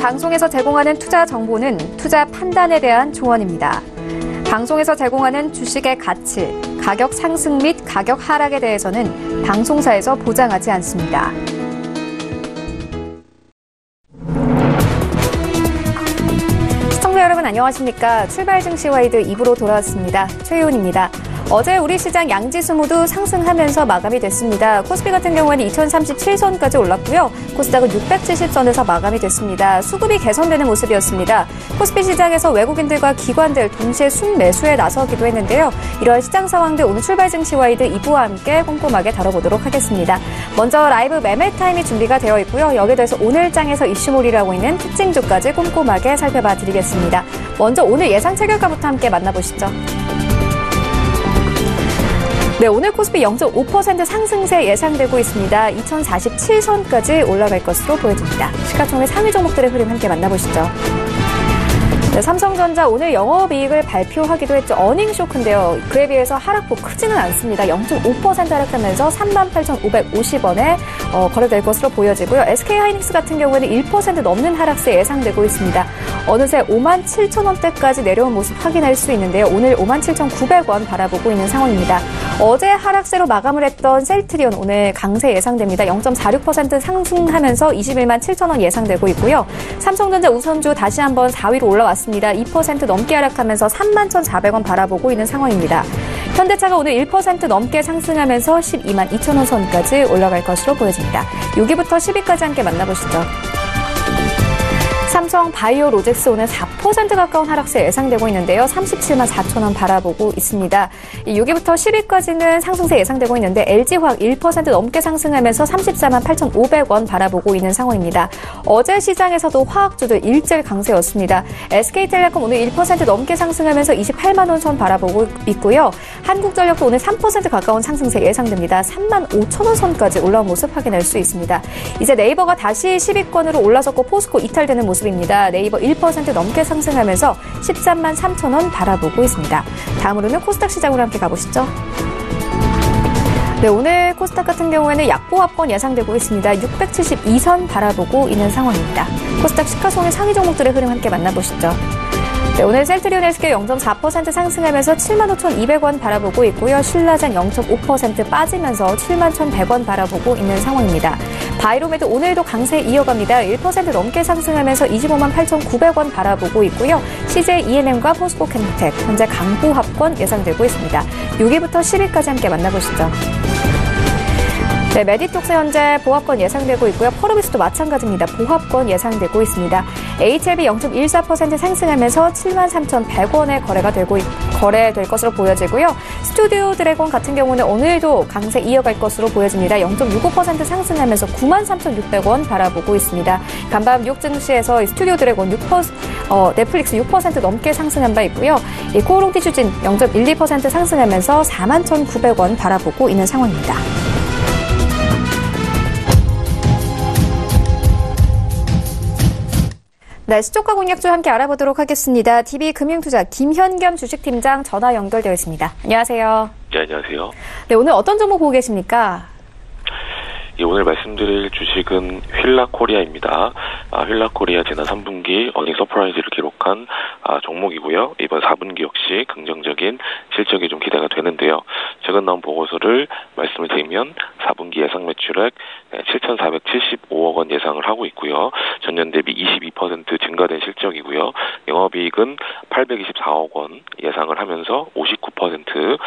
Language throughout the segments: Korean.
방송에서 제공하는 투자 정보는 투자 판단에 대한 조언입니다. 방송에서 제공하는 주식의 가치, 가격 상승 및 가격 하락에 대해서는 방송사에서 보장하지 않습니다. 시청자 여러분 안녕하십니까? 출발 증시 와이드 2부로 돌아왔습니다. 최희훈입니다. 어제 우리 시장 양지수 모두 상승하면서 마감이 됐습니다. 코스피 같은 경우에는 2037선까지 올랐고요. 코스닥은 670선에서 마감이 됐습니다. 수급이 개선되는 모습이었습니다. 코스피 시장에서 외국인들과 기관들 동시에 순매수에 나서기도 했는데요. 이러한 시장 상황들 오늘 출발 증시 와이드 2부와 함께 꼼꼼하게 다뤄보도록 하겠습니다. 먼저 라이브 매매 타임이 준비가 되어 있고요. 여기에 대해서 오늘 장에서 이슈몰이라고 있는 특징주까지 꼼꼼하게 살펴봐 드리겠습니다. 먼저 오늘 예상 체결가부터 함께 만나보시죠. 네, 오늘 코스피 0.5% 상승세 예상되고 있습니다. 2047선까지 올라갈 것으로 보여집니다. 시가총액 상위 종목들의 흐름 함께 만나보시죠. 네, 삼성전자 오늘 영업이익을 발표하기도 했죠. 어닝 쇼크인데요. 그에 비해서 하락폭 크지는 않습니다. 0.5% 하락하면서 38,550원에 거래될 것으로 보여지고요. SK하이닉스 같은 경우에는 1% 넘는 하락세 예상되고 있습니다. 어느새 57,000원대까지 내려온 모습 확인할 수 있는데요. 오늘 57,900원 바라보고 있는 상황입니다. 어제 하락세로 마감을 했던 셀트리온 오늘 강세 예상됩니다. 0.46% 상승하면서 217,000원 예상되고 있고요. 삼성전자 우선주 다시 한번 4위로 올라왔습니다. 2% 넘게 하락하면서 31,400원 바라보고 있는 상황입니다. 현대차가 오늘 1% 넘게 상승하면서 122,000원 선까지 올라갈 것으로 보여집니다. 6위부터 10위까지 함께 만나보시죠. 삼성 바이오로직스 오늘 4% 가까운 하락세 예상되고 있는데요. 374,000원 바라보고 있습니다. 6위부터 10위까지는 상승세 예상되고 있는데 LG화학 1% 넘게 상승하면서 348,500원 바라보고 있는 상황입니다. 어제 시장에서도 화학주들 일제 강세였습니다. SK텔레콤 오늘 1% 넘게 상승하면서 28만 원 선 바라보고 있고요. 한국전력도 오늘 3% 가까운 상승세 예상됩니다. 35,000원 선까지 올라온 모습 확인할 수 있습니다. 이제 네이버가 다시 10위권으로 올라섰고 포스코 이탈되는 모습입니다. 네이버 1% 넘게 상승하면서 13만 3천원 바라보고 있습니다. 다음으로는 코스닥 시장으로 함께 가보시죠. 네, 오늘 코스닥 같은 경우에는 약보합권 예상되고 있습니다. 672선 바라보고 있는 상황입니다. 코스닥 시가총액 상위 종목들의 흐름 함께 만나보시죠. 네, 오늘 셀트리온 SK 0.4% 상승하면서 75,200원 바라보고 있고요. 신라젠 0.5% 빠지면서 71,100원 바라보고 있는 상황입니다. 바이로메드 오늘도 강세 이어갑니다. 1% 넘게 상승하면서 258,900원 바라보고 있고요. CJ ENM과 포스코캠텍 현재 강보합권 예상되고 있습니다. 6위부터 10위까지 함께 만나보시죠. 네, 메디톡스 현재 보합권 예상되고 있고요. 퍼로비스도 마찬가지입니다. 보합권 예상되고 있습니다. HLB 0.14% 상승하면서 73,100원에 거래될 것으로 보여지고요. 스튜디오 드래곤 같은 경우는 오늘도 강세 이어갈 것으로 보여집니다. 0.65% 상승하면서 93,600원 바라보고 있습니다. 간밤 뉴욕 증시에서 스튜디오 드래곤 넷플릭스 6% 넘게 상승한 바 있고요. 코오롱 티슈진 0.12% 상승하면서 41,900원 바라보고 있는 상황입니다. 네, 시초가 공략주 함께 알아보도록 하겠습니다. DB금융투자 김현겸 주식팀장 전화 연결되어 있습니다. 안녕하세요. 네, 안녕하세요. 네, 오늘 어떤 종목 보고 계십니까? 예, 오늘 말씀드릴 주식은 휠라코리아입니다. 휠라코리아 지난 3분기 어닝 서프라이즈를 기록한 종목이고요. 이번 4분기 역시 긍정적인 실적이 좀 기대가 되는데요. 최근 나온 보고서를 말씀을 드리면 4분기 예상 매출액 7,475억 원 예상을 하고 있고요. 전년 대비 22% 증가된 실적이고요. 영업이익은 824억 원 예상을 하면서 59%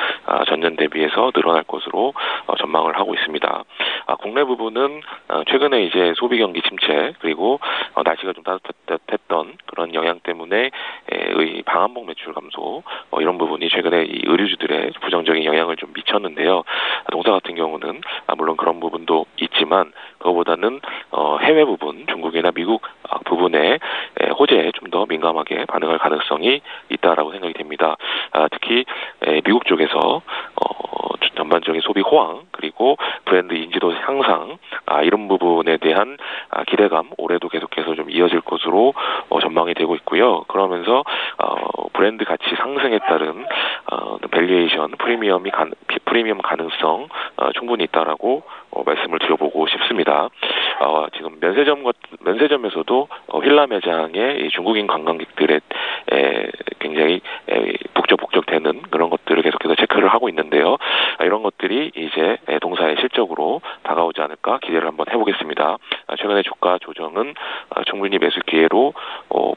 전년 대비해서 늘어날 것으로 전망을 하고 있습니다. 국내 부분은 최근에 이제 소비 경기 침체 그리고 날씨가 좀 따뜻했던 그런 영향 때문에 방한복 매출 감소 이런 부분이 최근에 이 의류주들의 부정적인 영향을 좀 미쳤는데요. 동사 같은 경우는 물론 그런 부분도 있지만 그거보다는 해외 부분 중국이나 미국 부분에 호재에 좀 더 민감하게 반응할 가능성이 있다라고 생각이 됩니다. 특히 미국 쪽에서 전반적인 소비 호황 그리고 브랜드 인지도 향상 이런 부분에 대한 기대감 올해도 계속해서 좀 이어질 것으로 전망이 되고 있고요. 그러면서 브랜드 가치 상승에 따른 밸류에이션 프리미엄 가능성 충분히 있다라고 말씀을 드려보고 싶습니다. 지금 면세점에서도 휠라 매장에 중국인 관광객들의 굉장히 북적북적되는 그런 것들을 계속해서 체크를 하고 있는데요. 이런 것들이 이제 동사의 실적으로 다가오지 않을까 기대를 한번 해보겠습니다. 최근의 주가 조정은 충분히 매수 기회로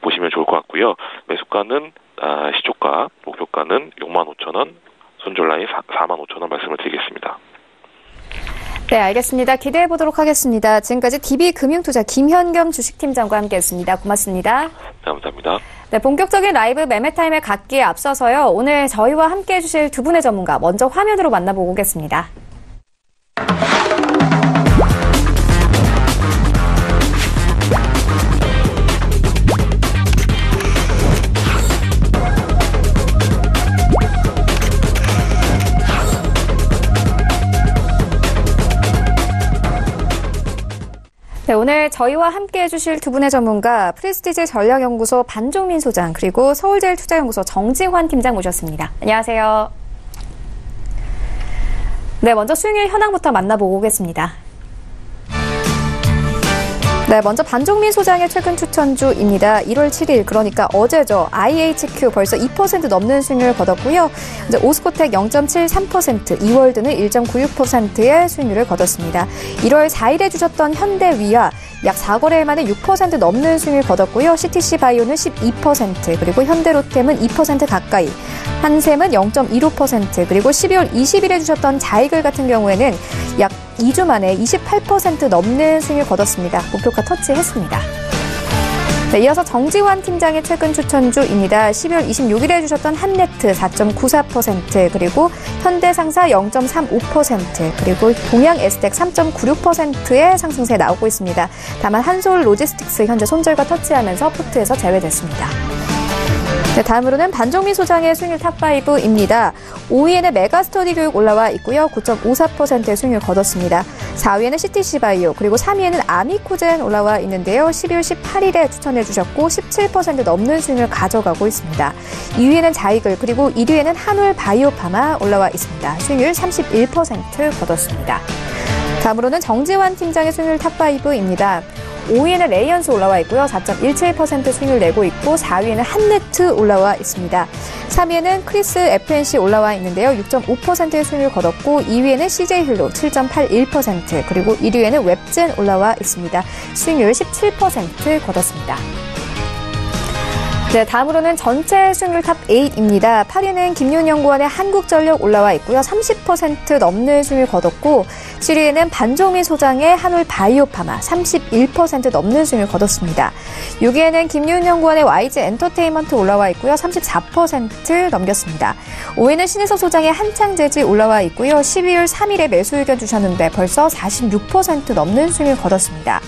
보시면 좋을 것 같고요. 매수가는 시초가, 목표가는 65,000원, 손절라인 45,000원 말씀을 드리겠습니다. 네, 알겠습니다. 기대해 보도록 하겠습니다. 지금까지 DB금융투자 김현경 주식팀장과 함께했습니다. 고맙습니다. 네, 감사합니다. 네, 본격적인 라이브 매매타임에 갖기에 앞서서요. 오늘 저희와 함께해 주실 두 분의 전문가 먼저 화면으로 만나보고 오겠습니다. 네, 오늘 저희와 함께해 주실 두 분의 전문가 프레스티지 전략연구소 반종민 소장 그리고 서울제일투자연구소 정지환 팀장 모셨습니다. 안녕하세요. 네, 먼저 수익률 현황부터 만나보고 오겠습니다. 네, 먼저 반종민 소장의 최근 추천주입니다. 1월 7일, 그러니까 어제죠. IHQ 벌써 2% 넘는 수익률을 거뒀고요. 이제 오스코텍 0.73%, 이월드는 1.96%의 수익률을 거뒀습니다. 1월 4일에 주셨던 현대위아 약 4거래일 만에 6% 넘는 수익률을 거뒀고요. CTC 바이오는 12%, 그리고 현대로템은 2% 가까이, 한샘은 0.15%, 그리고 12월 20일에 주셨던 자이글 같은 경우에는 약 2주 만에 28% 넘는 수익을 거뒀습니다. 목표가 터치했습니다. 네, 이어서 정지환 팀장의 최근 추천주입니다. 12월 26일에 주셨던 한네트 4.94%, 그리고 현대상사 0.35%, 그리고 동양에스텍 3.96%의 상승세 나오고 있습니다. 다만 한솔 로지스틱스 현재 손절과 터치하면서 포트에서 제외됐습니다. 네, 다음으로는 반종민 소장의 수익률 탑5입니다. 5위에는 메가스터디 교육 올라와 있고요. 9.54%의 수익률 거뒀습니다. 4위에는 CTC바이오, 그리고 3위에는 아미코젠 올라와 있는데요. 12월 18일에 추천해 주셨고 17% 넘는 수익률 가져가고 있습니다. 2위에는 자이글, 그리고 1위에는 한울바이오파마 올라와 있습니다. 수익률 31% 거뒀습니다. 다음으로는 정지환 팀장의 수익률 탑5입니다. 5위에는 레이언스 올라와 있고요. 4.17% 수익률 내고 있고 4위에는 한네트 올라와 있습니다. 3위에는 크리스 FNC 올라와 있는데요. 6.5%의 수익률 거뒀고 2위에는 CJ힐로 7.81%, 그리고 1위에는 웹젠 올라와 있습니다. 수익률 17% 거뒀습니다. 네, 다음으로는 전체 수익률 탑8입니다. 8위는 김윤연구원의 한국전력 올라와 있고요. 30% 넘는 수익률 거뒀고 7위에는 반종민 소장의 한울바이오파마 31% 넘는 수익률 거뒀습니다. 6위에는 김윤연구원의 YG엔터테인먼트 올라와 있고요. 34% 넘겼습니다. 5위는 신혜석 소장의 한창재지 올라와 있고요. 12월 3일에 매수 의견 주셨는데 벌써 46% 넘는 수익률 거뒀습니다.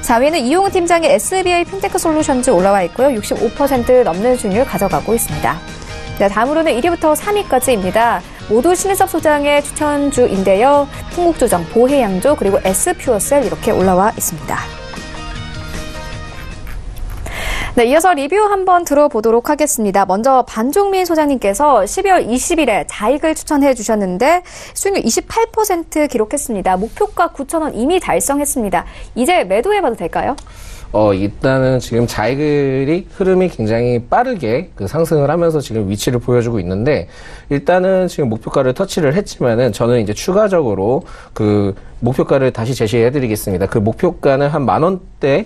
4위는 이용훈 팀장의 SBI 핀테크 솔루션즈 올라와 있고요. 65% 넘는 수익률 가져가고 있습니다. 네, 다음으로는 1위부터 3위까지입니다. 모두 신혜섭 소장의 추천주인데요. 풍국조정, 보혜양조, 그리고 S퓨어셀 이렇게 올라와 있습니다. 네, 이어서 리뷰 한번 들어보도록 하겠습니다. 먼저 반종민 소장님께서 12월 20일에 자익을 추천해 주셨는데 수익률 28% 기록했습니다. 목표가 9,000원 이미 달성했습니다. 이제 매도해봐도 될까요? 일단은 지금 자이글이 흐름이 굉장히 빠르게 상승을 하면서 지금 위치를 보여주고 있는데, 일단은 지금 목표가를 터치를 했지만은 저는 이제 추가적으로 목표가를 다시 제시해드리겠습니다. 그 목표가는 한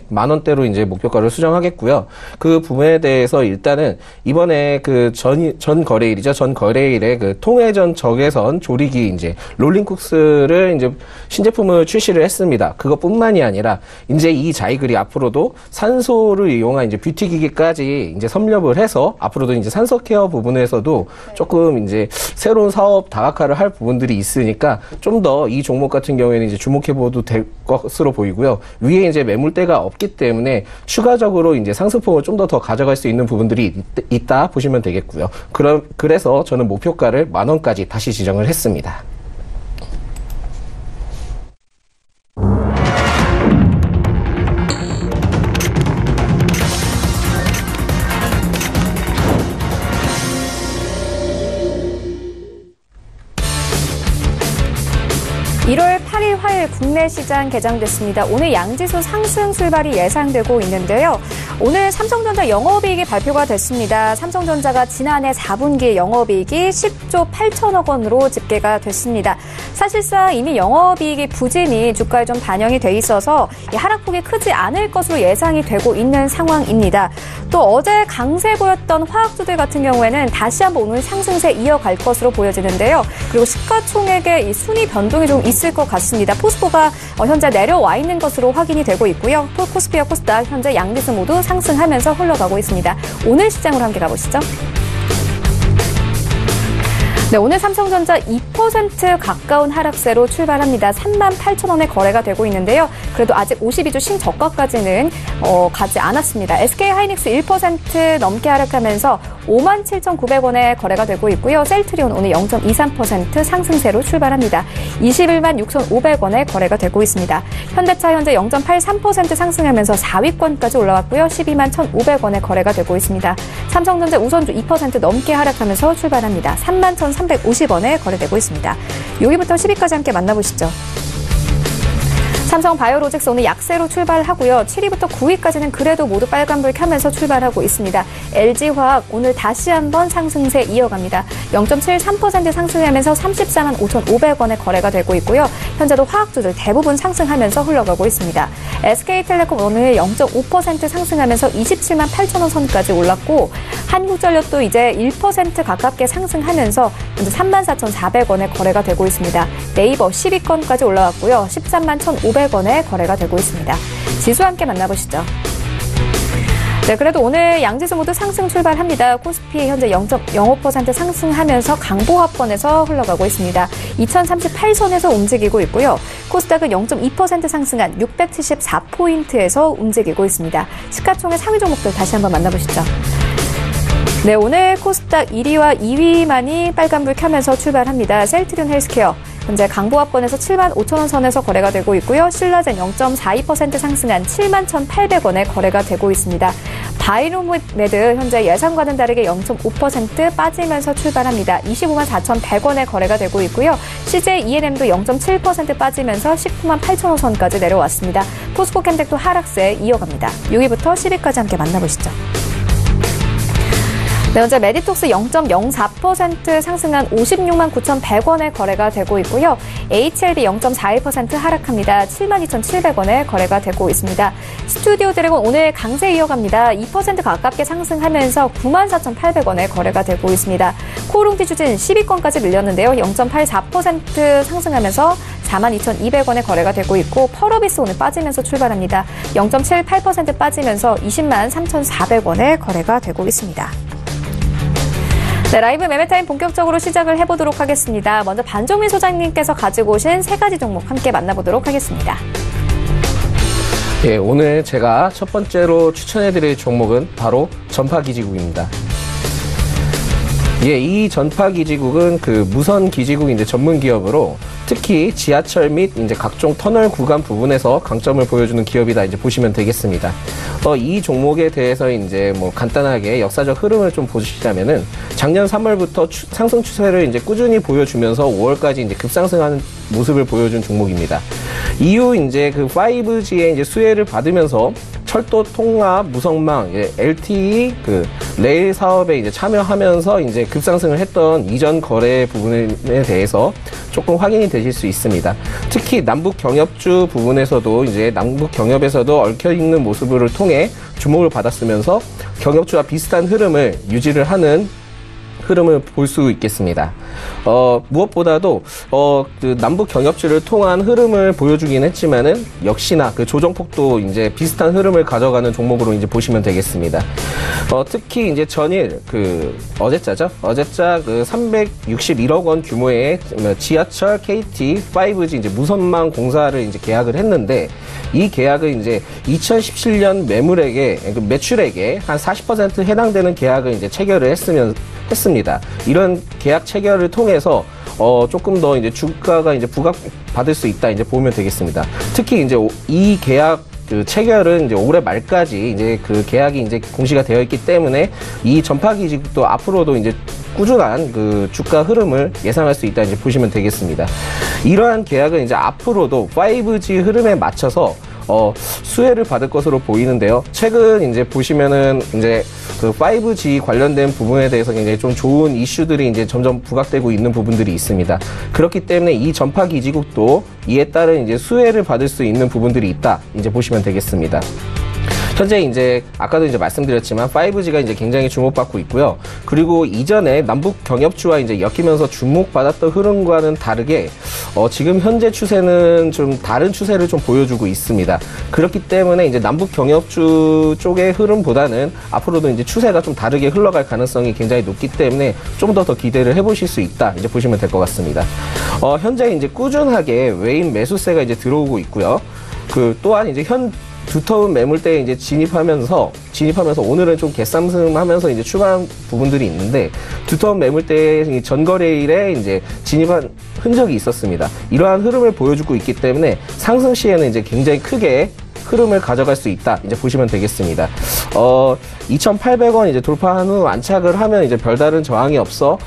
만원대로 이제 목표가를 수정하겠고요. 그 부분에 대해서 일단은 이번에 전 거래일이죠. 전 거래일에 통회전 적외선 조리기 이제 롤링쿡스를 이제 신제품을 출시를 했습니다. 그것뿐만이 아니라 이제 이 자이글이 앞으로도 산소를 이용한 이제 뷰티 기기까지 이제 섭렵을 해서 앞으로도 이제 산소 케어 부분에서도 조금 이제 새로운 사업 다각화를 할 부분들이 있으니까 좀 더 이 종목 같은 경우에는 이제 주목해봐도 될 것으로 보이고요. 위에 이제 매물대가 없기 때문에 추가적으로 이제 상승폭을 좀 더 가져갈 수 있는 부분들이 있다 보시면 되겠고요. 그래서 저는 목표가를 10,000원까지 다시 지정을 했습니다. (1월 8일) 화요일 오늘 국내 시장 개장됐습니다. 오늘 양지수 상승 출발이 예상되고 있는데요. 오늘 삼성전자 영업이익이 발표가 됐습니다. 삼성전자가 지난해 4분기 영업이익이 10조 8천억 원으로 집계가 됐습니다. 사실상 이미 영업이익이 부진이 주가에 좀 반영이 돼 있어서 이 하락폭이 크지 않을 것으로 예상이 되고 있는 상황입니다. 또 어제 강세 보였던 화학주들 같은 경우에는 다시 한번 오늘 상승세 이어갈 것으로 보여지는데요. 그리고 시가총액의 이 순위 변동이 좀 있을 것 같습니다. 포스코가 현재 내려와 있는 것으로 확인이 되고 있고요. 코스피와 코스닥 현재 양지수 모두 상승하면서 흘러가고 있습니다. 오늘 시장으로 함께 가보시죠. 네, 오늘 삼성전자 2% 가까운 하락세로 출발합니다. 38,000원에 거래가 되고 있는데요. 그래도 아직 52주 신저가까지는 가지 않았습니다. SK하이닉스 1% 넘게 하락하면서 57,900원에 거래가 되고 있고요. 셀트리온 오늘 0.23% 상승세로 출발합니다. 216,500원에 거래가 되고 있습니다. 현대차 현재 0.83% 상승하면서 4위권까지 올라왔고요. 121,500원에 거래가 되고 있습니다. 삼성전자 우선주 2% 넘게 하락하면서 출발합니다. 31,350원에 거래되고 있습니다. 6위부터 10위까지 함께 만나보시죠. 삼성바이오로직스 오늘 약세로 출발하고요. 7위부터 9위까지는 그래도 모두 빨간불 켜면서 출발하고 있습니다. LG화학 오늘 다시 한번 상승세 이어갑니다. 0.73% 상승하면서 345,500원에 거래가 되고 있고요. 현재도 화학주들 대부분 상승하면서 흘러가고 있습니다. SK텔레콤 오늘 0.5% 상승하면서 278,000원 선까지 올랐고 한국전력도 이제 1% 가깝게 상승하면서 현재 34,400원에 거래가 되고 있습니다. 네이버 10위권까지 올라왔고요. 131,500원에 거래가 되고 있습니다. 지수 함께 만나보시죠. 네, 그래도 오늘 양지수 모두 상승 출발합니다. 코스피 현재 0.05% 상승하면서 강보합권에서 흘러가고 있습니다. 2038선에서 움직이고 있고요. 코스닥은 0.2% 상승한 674포인트에서 움직이고 있습니다. 시가총액 상위 종목들 다시 한번 만나보시죠. 네, 오늘 코스닥 1위와 2위만이 빨간불 켜면서 출발합니다. 셀트리온 헬스케어 현재 강보합권에서 75,000원 선에서 거래가 되고 있고요. 신라젠 0.42% 상승한 71,800원에 거래가 되고 있습니다. 바이로메드 현재 예상과는 다르게 0.5% 빠지면서 출발합니다. 254,100원에 거래가 되고 있고요. CJ ENM도 0.7% 빠지면서 198,000원 선까지 내려왔습니다. 포스코캠텍도 하락세 이어갑니다. 6위부터 10위까지 함께 만나보시죠. 네, 현재 메디톡스 0.04% 상승한 56만 9,100원에 거래가 되고 있고요. HLB 0.41% 하락합니다. 72,700원에 거래가 되고 있습니다. 스튜디오 드래곤 오늘 강세 이어갑니다. 2% 가깝게 상승하면서 94,800원에 거래가 되고 있습니다. 코오롱티 주진 10위권까지 밀렸는데요. 0.84% 상승하면서 42,200원에 거래가 되고 있고 펄어비스 오늘 빠지면서 출발합니다. 0.78% 빠지면서 20만 3,400원에 거래가 되고 있습니다. 네, 라이브 매매타임 본격적으로 시작을 해보도록 하겠습니다. 먼저 반종민 소장님께서 가지고 오신 세 가지 종목 함께 만나보도록 하겠습니다. 예, 오늘 제가 첫 번째로 추천해드릴 종목은 바로 전파기지국입니다. 예, 이 전파기지국은 그 무선기지국 이제 전문 기업으로 특히 지하철 및 이제 각종 터널 구간 부분에서 강점을 보여주는 기업이다 이제 보시면 되겠습니다. 이 종목에 대해서 이제 뭐 간단하게 역사적 흐름을 좀 보시자면은 작년 3월부터 상승 추세를 이제 꾸준히 보여주면서 5월까지 이제 급상승하는 모습을 보여준 종목입니다. 이후 이제 그 5G의 이제 수혜를 받으면서 철도 통합 무성망 LTE 그 레일 사업에 이제 참여하면서 이제 급상승을 했던 이전 거래 부분에 대해서 조금 확인이 되실 수 있습니다. 특히 남북 경협주 부분에서도 이제 남북 경협에서도 얽혀 있는 모습을 통해 주목을 받았으면서 경협주와 비슷한 흐름을 유지를 하는 흐름을 볼 수 있겠습니다. 무엇보다도 그 남북 경협주를 통한 흐름을 보여주긴 했지만은 역시나 그 조정폭도 이제 비슷한 흐름을 가져가는 종목으로 이제 보시면 되겠습니다. 특히 이제 전일 그 어제자죠. 어제자 그 361억 원 규모의 지하철 KT 5G 이제 무선망 공사를 이제 계약을 했는데 이 계약은 이제 2017년 매출액에 한 40% 해당되는 계약을 이제 체결을 했습니다. 이런 계약 체결을 통해서 조금 더 이제 주가가 이제 부각받을 수 있다 이제 보면 되겠습니다. 특히 이제 이 계약 그 체결은 이제 올해 말까지 이제 그 계약이 이제 공시가 되어 있기 때문에 이 전파기지국도 앞으로도 이제 꾸준한 그 주가 흐름을 예상할 수 있다 이제 보시면 되겠습니다. 이러한 계약은 이제 앞으로도 5G 흐름에 맞춰서 수혜를 받을 것으로 보이는데요. 최근 이제 보시면은 이제 그 5G 관련된 부분에 대해서 굉장히 좀 좋은 이슈들이 이제 점점 부각되고 있는 부분들이 있습니다. 그렇기 때문에 이 전파 기지국도 이에 따른 이제 수혜를 받을 수 있는 부분들이 있다 이제 보시면 되겠습니다. 현재 이제 아까도 이제 말씀드렸지만 5G가 이제 굉장히 주목받고 있고요. 그리고 이전에 남북 경협주와 이제 엮이면서 주목받았던 흐름과는 다르게 지금 현재 추세는 좀 다른 추세를 좀 보여주고 있습니다. 그렇기 때문에 이제 남북 경협주 쪽의 흐름보다는 앞으로도 이제 추세가 좀 다르게 흘러갈 가능성이 굉장히 높기 때문에 좀 더 기대를 해보실 수 있다 이제 보시면 될 것 같습니다. 현재 이제 꾸준하게 외인 매수세가 이제 들어오고 있고요. 그 또한 이제 두터운 매물대에 이제 진입하면서 오늘은 좀 개쌈승하면서 이제 출발한 부분들이 있는데 두터운 매물대에 전거래일에 이제 진입한 흔적이 있었습니다. 이러한 흐름을 보여주고 있기 때문에 상승 시에는 이제 굉장히 크게 흐름을 가져갈 수 있다 이제 보시면 되겠습니다. 2,800원 이제 돌파한 후 안착을 하면 이제 별다른 저항이 없어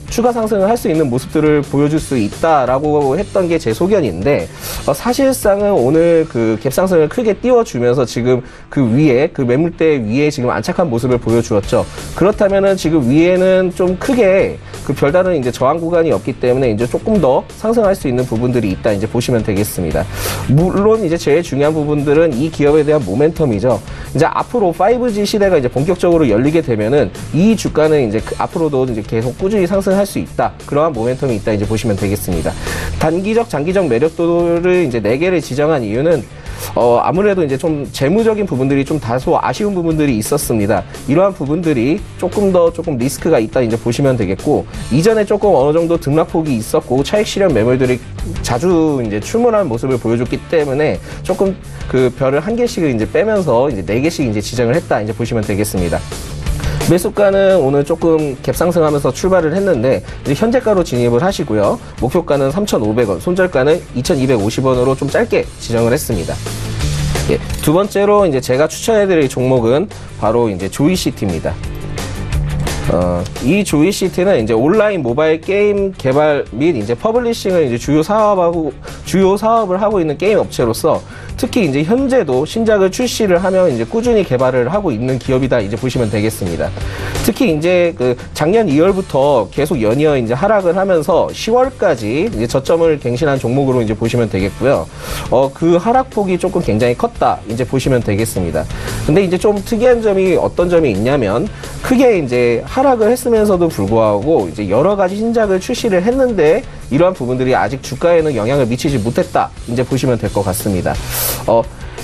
추가 상승을 할 수 있는 모습들을 보여줄 수 있다라고 했던 게 제 소견인데 사실상은 오늘 그 갭상승을 크게 띄워주면서 지금 그 위에 그 매물대 위에 지금 안착한 모습을 보여주었죠. 그렇다면은 지금 위에는 좀 크게 그 별다른 이제 저항 구간이 없기 때문에 이제 조금 더 상승할 수 있는 부분들이 있다 이제 보시면 되겠습니다. 물론 이제 제일 중요한 부분들은 이 기업에 대한 모멘텀이죠. 이제 앞으로 5G 시대가 이제 본격적으로 열리게 되면은 이 주가는 이제 앞으로도 이제 계속 꾸준히 상승할 수 있다. 그러한 모멘텀이 있다 이제 보시면 되겠습니다. 단기적, 장기적 매력도를 이제 4개를 지정한 이유는 아무래도 이제 좀 재무적인 부분들이 좀 다소 아쉬운 부분들이 있었습니다. 이러한 부분들이 조금 리스크가 있다 이제 보시면 되겠고, 이전에 조금 어느 정도 등락폭이 있었고 차익 실현 매물들이 자주 이제 출몰하는 모습을 보여줬기 때문에 조금 그 별을 1개씩을 이제 빼면서 이제 4개씩 이제 지정을 했다 이제 보시면 되겠습니다. 매수가는 오늘 조금 갭상승하면서 출발을 했는데 이제 현재가로 진입을 하시고요. 목표가는 3,500원, 손절가는 2,250원으로 좀 짧게 지정을 했습니다. 예, 두 번째로 이제 제가 추천해드릴 종목은 바로 이제 조이시티입니다. 이 조이시티는 이제 온라인 모바일 게임 개발 및 이제 퍼블리싱을 이제 주요 사업을 하고 있는 게임 업체로서 특히 이제 현재도 신작을 출시를 하며 이제 꾸준히 개발을 하고 있는 기업이다 이제 보시면 되겠습니다. 특히 이제 그 작년 2월부터 계속 연이어 이제 하락을 하면서 10월까지 이제 저점을 갱신한 종목으로 이제 보시면 되겠고요. 그 하락폭이 조금 굉장히 컸다 이제 보시면 되겠습니다. 근데 이제 좀 특이한 점이 어떤 점이 있냐면 크게 이제 하락을 했으면서도 불구하고 이제 여러 가지 신작을 출시를 했는데 이러한 부분들이 아직 주가에는 영향을 미치지 못했다 이제 보시면 될 것 같습니다.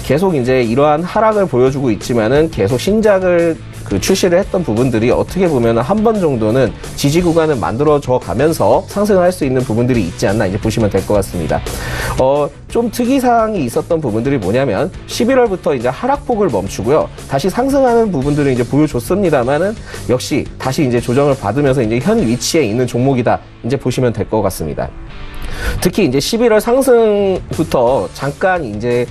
계속 이제 이러한 하락을 보여주고 있지만은 계속 신작을 출시를 했던 부분들이 어떻게 보면 한 번 정도는 지지 구간을 만들어줘 가면서 상승을 할 수 있는 부분들이 있지 않나 이제 보시면 될 것 같습니다. 좀 특이사항이 있었던 부분들이 뭐냐면 11월부터 이제 하락폭을 멈추고요. 다시 상승하는 부분들을 이제 보여줬습니다만은 역시 다시 이제 조정을 받으면서 이제 현 위치에 있는 종목이다 이제 보시면 될 것 같습니다. 특히 이제 11월 상승부터 잠깐 이제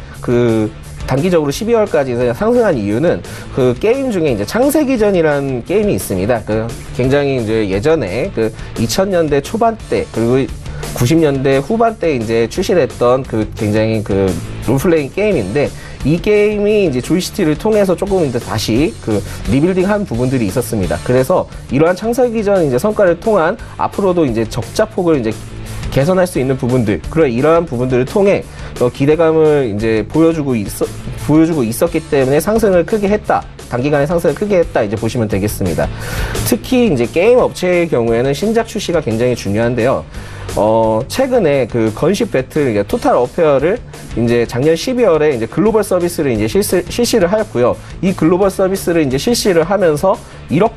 단기적으로 12월까지 상승한 이유는 그 게임 중에 이제 창세기전이라는 게임이 있습니다. 굉장히 이제 예전에 2000년대 초반때 그리고 90년대 후반때 이제 출시했던 굉장히 롤플레잉 게임인데 이 게임이 이제 조이시티를 통해서 조금 이제 다시 리빌딩한 부분들이 있었습니다. 그래서 이러한 창세기전 이제 성과를 통한 앞으로도 이제 적자폭을 이제 개선할 수 있는 부분들, 이러한 부분들을 통해 기대감을 이제 보여주고 있었기 때문에 상승을 크게 했다. 단기간에 상승을 크게 했다. 이제 보시면 되겠습니다. 특히 이제 게임 업체의 경우에는 신작 출시가 굉장히 중요한데요. 최근에 건십 배틀, 토탈 어페어를 이제 작년 12월에 이제 글로벌 서비스를 이제 실시를 하였고요. 이 글로벌 서비스를 이제 실시를 하면서 1억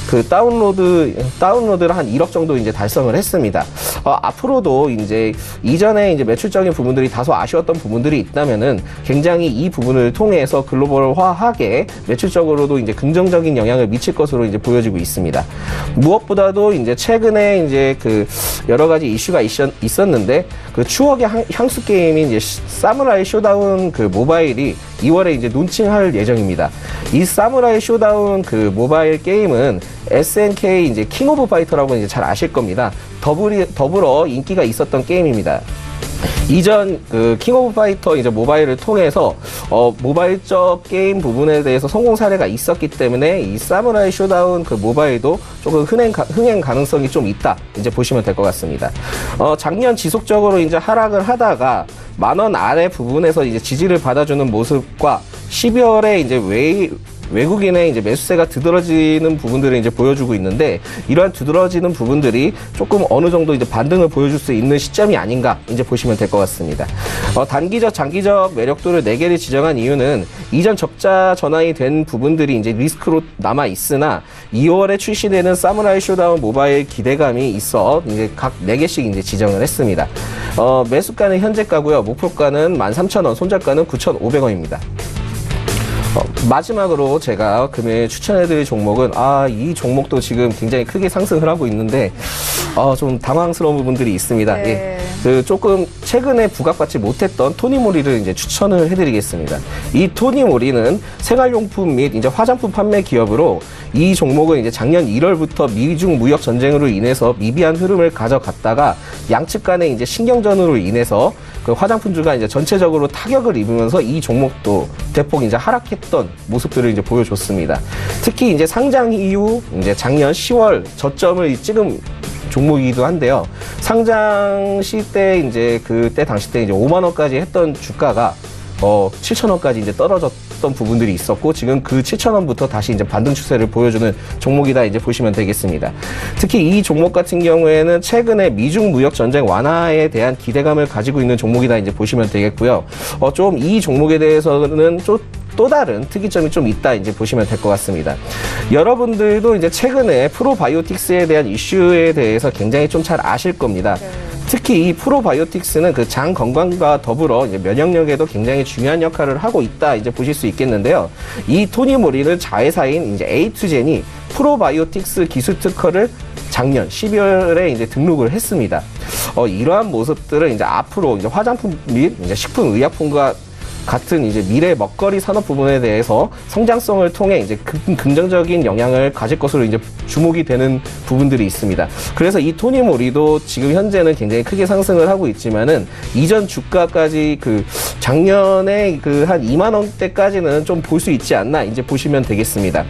그 다운로드를 한 1억 정도 이제 달성을 했습니다. 앞으로도 이제 이전에 이제 매출적인 부분들이 다소 아쉬웠던 부분들이 있다면은 굉장히 이 부분을 통해서 글로벌화하게 매출적으로도 이제 긍정적인 영향을 미칠 것으로 이제 보여지고 있습니다. 무엇보다도 이제 최근에 이제 그 여러 가지 이슈가 있었는데 그 추억의 향수 게임인 이제 사무라이 쇼다운 그 모바일이 2월에 이제 론칭할 예정입니다. 이 사무라이 쇼다운 그 모바일 게임은 SNK 이제 킹 오브 파이터라고 이제 잘 아실 겁니다. 더불어 인기가 있었던 게임입니다. 이전 그 킹 오브 파이터 이제 모바일을 통해서 모바일적 게임 부분에 대해서 성공 사례가 있었기 때문에 이 사무라이 쇼다운 그 모바일도 조금 흥행 가능성이 좀 있다 이제 보시면 될 것 같습니다. 작년 지속적으로 이제 하락을 하다가 10,000원 아래 부분에서 이제 지지를 받아주는 모습과 12월에 이제 외국인의 이제 매수세가 두드러지는 부분들을 이제 보여주고 있는데 이러한 두드러지는 부분들이 조금 어느 정도 이제 반등을 보여줄 수 있는 시점이 아닌가 이제 보시면 될 것 같습니다. 단기적, 장기적 매력도를 4개를 지정한 이유는 이전 적자 전환이 된 부분들이 이제 리스크로 남아 있으나 2월에 출시되는 사무라이 쇼다운 모바일 기대감이 있어 이제 각 4개씩 이제 지정을 했습니다. 매수가는 현재가고요. 목표가는 13,000원, 손절가는 9,500원입니다. 마지막으로 제가 금일 추천해드릴 종목은 이 종목도 지금 굉장히 크게 상승을 하고 있는데 좀 당황스러운 부분들이 있습니다. 네. 예. 그 조금 최근에 부각받지 못했던 토니모리를 이제 추천을 해드리겠습니다. 이 토니모리는 생활용품 및 이제 화장품 판매 기업으로 이 종목은 이제 작년 1월부터 미중 무역 전쟁으로 인해서 미비한 흐름을 가져갔다가 양측 간의 이제 신경전으로 인해서 그 화장품주가 이제 전체적으로 타격을 입으면서 이 종목도 대폭 이제 하락했던 모습들을 이제 보여줬습니다. 특히 이제 상장 이후 이제 작년 10월 저점을 찍은 종목이기도 한데요. 상장 시때 이제 그때 당시 때 이제 5만 원까지 했던 주가가 7,000원까지 이제 떨어졌던 부분들이 있었고 지금 그 7,000원부터 다시 이제 반등 추세를 보여주는 종목이다 이제 보시면 되겠습니다. 특히 이 종목 같은 경우에는 최근에 미중 무역 전쟁 완화에 대한 기대감을 가지고 있는 종목이다 이제 보시면 되겠고요. 좀 이 종목에 대해서는 또 다른 특이점이 좀 있다 이제 보시면 될 것 같습니다. 여러분들도 이제 최근에 프로바이오틱스에 대한 이슈에 대해서 굉장히 좀 잘 아실 겁니다. 특히 이 프로바이오틱스는 그 장 건강과 더불어 이제 면역력에도 굉장히 중요한 역할을 하고 있다 이제 보실 수 있겠는데요. 이 토니모리는 자회사인 이제 에이투젠이 프로바이오틱스 기술 특허를 작년 12월에 이제 등록을 했습니다. 이러한 모습들은 이제 앞으로 이제 화장품 및 이제 식품의약품과 같은 이제 미래 먹거리 산업 부분에 대해서 성장성을 통해 이제 긍정적인 영향을 가질 것으로 이제 주목이 되는 부분들이 있습니다. 그래서 이 토니모리도 지금 현재는 굉장히 크게 상승을 하고 있지만은 이전 주가까지 그 작년에 그 한 2만 원대까지는 좀 볼 수 있지 않나 이제 보시면 되겠습니다.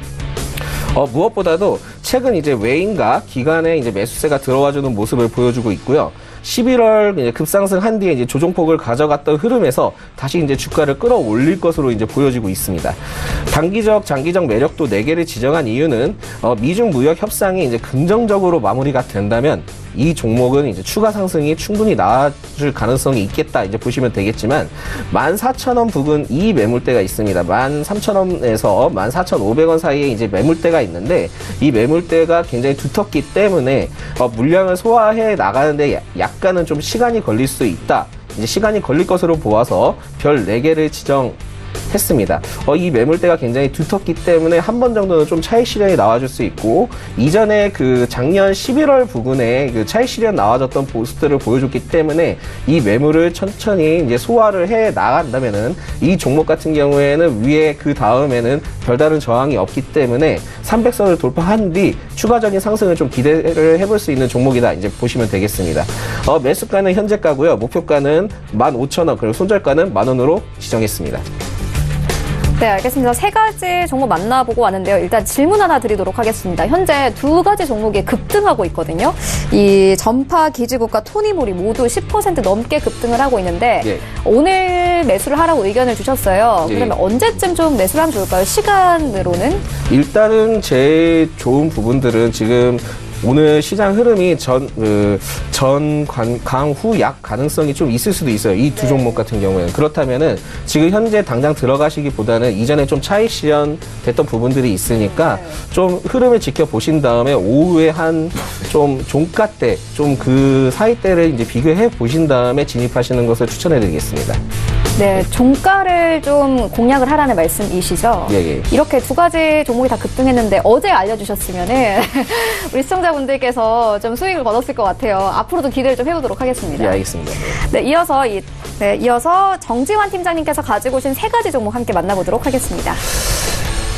무엇보다도 최근 이제 외인과 기관의 이제 매수세가 들어와주는 모습을 보여주고 있고요. 11월 이제 급상승한 뒤에 이제 조정폭을 가져갔던 흐름에서 다시 이제 주가를 끌어올릴 것으로 이제 보여지고 있습니다. 단기적, 장기적 매력도 4개를 지정한 이유는 미중 무역 협상이 이제 긍정적으로 마무리가 된다면 이 종목은 이제 추가 상승이 충분히 나아질 가능성이 있겠다 이제 보시면 되겠지만 14,000원 부근 이 매물대가 있습니다. 13,000원에서 14,500원 사이에 이제 매물대가 있는데 이 매물대가 굉장히 두텁기 때문에 물량을 소화해 나가는데 약간은 좀 시간이 걸릴 수 있다. 이제 시간이 걸릴 것으로 보아서 별 4개를 지정했습니다. 이 매물대가 굉장히 두텁기 때문에 한 번 정도는 좀 차익 실현이 나와줄 수 있고 이전에 그 작년 11월 부근에 그 차익 실현 나와졌던 모습들을 보여줬기 때문에 이 매물을 천천히 이제 소화를 해 나간다면은 이 종목 같은 경우에는 위에 그 다음에는 별다른 저항이 없기 때문에 300선을 돌파한 뒤 추가적인 상승을 좀 기대를 해볼 수 있는 종목이다 이제 보시면 되겠습니다. 매수가는 현재가고요. 목표가는 15,000원 그리고 손절가는 10,000원으로 지정했습니다. 네, 알겠습니다. 3가지 종목 만나보고 왔는데요. 일단 질문 하나 드리도록 하겠습니다. 현재 2가지 종목이 급등하고 있거든요. 이 전파 기지국과 토니모리 모두 10% 넘게 급등을 하고 있는데 예. 오늘 매수를 하라고 의견을 주셨어요. 예. 그러면 언제쯤 좀 매수를 하면 좋을까요? 시간으로는? 일단은 제일 좋은 부분들은 지금 오늘 시장 흐름이 강후 약 가능성이 좀 있을 수도 있어요. 이 두 종목 같은 경우에는. 그렇다면은 지금 현재 당장 들어가시기보다는 이전에 좀 차익 실현됐던 부분들이 있으니까 좀 흐름을 지켜보신 다음에 오후에 한 좀 종가 때, 좀 그 사이 때를 이제 비교해 보신 다음에 진입하시는 것을 추천해 드리겠습니다. 네, 종가를 좀 공략을 하라는 말씀이시죠? 예. 이렇게 두 가지 종목이 다 급등했는데 어제 알려주셨으면은 우리 시청자분들께서 좀 수익을 거뒀을 것 같아요. 앞으로도 기대를 좀 해보도록 하겠습니다. 예, 알겠습니다. 네, 이어서 정지환 팀장님께서 가지고 오신 세 가지 종목 함께 만나보도록 하겠습니다.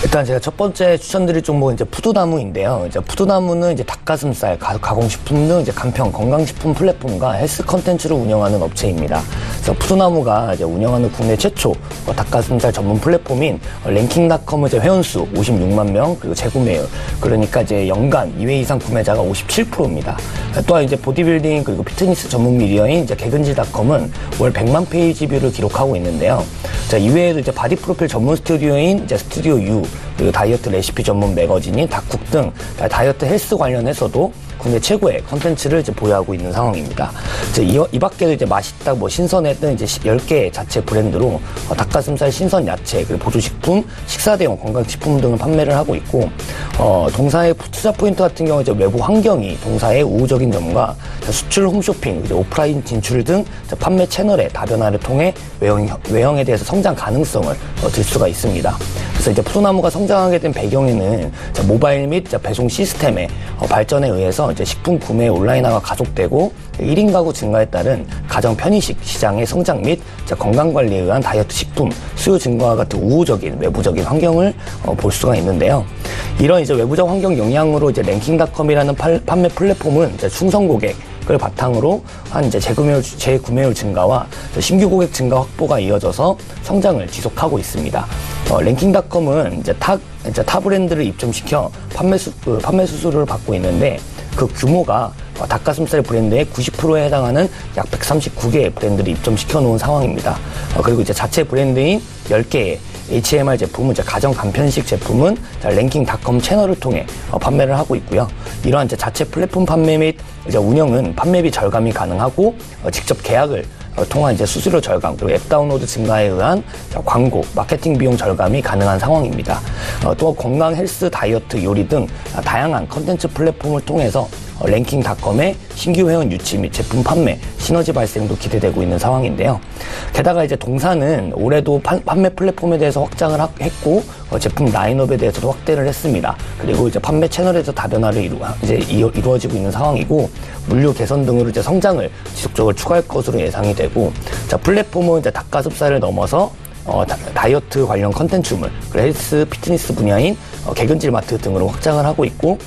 일단 제가 첫 번째 추천드릴 종목은 이제 푸드나무인데요. 이제 푸드나무는 이제 닭가슴살, 가공식품 등 이제 간편 건강식품 플랫폼과 헬스 컨텐츠를 운영하는 업체입니다. 그래서 푸드나무가 이제 운영하는 국내 최초 닭가슴살 전문 플랫폼인 랭킹닷컴의 이제 회원수 56만 명, 그리고 재구매율, 그러니까 이제 연간 2회 이상 구매자가 57%입니다. 또한 이제 보디빌딩 그리고 피트니스 전문 미디어인 이제 개근지닷컴은 월 100만 페이지 뷰를 기록하고 있는데요. 자, 이외에도 이제 바디 프로필 전문 스튜디오인 이제 스튜디오 U, 그리고 다이어트 레시피 전문 매거진인 닥쿡 등 다이어트 헬스 관련해서도 국내 최고의 컨텐츠를 이제 보유하고 있는 상황입니다. 이 밖에도 이제 맛있다, 신선했던 이제 10개의 자체 브랜드로 닭가슴살, 신선 야채, 그리고 보조식품, 식사 대용 건강식품 등을 판매를 하고 있고, 동사의 투자 포인트 같은 경우 이제 외부 환경이 동사의 우호적인 점과 수출 홈쇼핑, 이제 오프라인 진출 등 판매 채널의 다변화를 통해 외형에 대해서 성장 가능성을 들 수가 있습니다. 그래서 이제 푸드나무가 성장하게 된 배경에는 모바일 및 배송 시스템의 발전에 의해서 이제 식품 구매 온라인화가 가속되고 1인 가구 증가에 따른 가정 편의식 시장의 성장 및 건강관리에 의한 다이어트 식품 수요 증가와 같은 우호적인 외부적인 환경을 볼 수가 있는데요. 이런 이제 외부적 환경 영향으로 이제 랭킹닷컴이라는 판매 플랫폼은 이제 충성 고객을 바탕으로 한 이제 재구매율 증가와 신규 고객 증가 확보가 이어져서 성장을 지속하고 있습니다. 랭킹닷컴은 이제 타 브랜드를 입점시켜 판매 수수료를 받고 있는데 그 규모가 닭가슴살 브랜드의 90%에 해당하는 약 139개의 브랜드를 입점시켜 놓은 상황입니다. 그리고 이제 자체 브랜드인 10개의 HMR 제품은 이제 가정 간편식 제품은 랭킹닷컴 채널을 통해 판매를 하고 있고요. 이러한 이제 자체 플랫폼 판매 및 이제 운영은 판매비 절감이 가능하고 직접 계약을 통한 이제 수수료 절감, 그리고 앱 다운로드 증가에 의한 광고, 마케팅 비용 절감이 가능한 상황입니다. 또 건강, 헬스, 다이어트, 요리 등 다양한 컨텐츠 플랫폼을 통해서 랭킹닷컴의 신규 회원 유치 및 제품 판매, 시너지 발생도 기대되고 있는 상황인데요. 게다가 이제 동사는 올해도 판매 플랫폼에 대해서 확장을 했고 제품 라인업에 대해서도 확대를 했습니다. 그리고 이제 판매 채널에서 다변화를 이루어지고 있는 상황이고 물류 개선 등으로 이제 성장을 지속적으로 추가할 것으로 예상이 되고, 자, 플랫폼은 이제 닭가슴살을 넘어서 다이어트 관련 컨텐츠물, 헬스, 피트니스 분야인 개근질마트 등으로 확장을 하고 있고,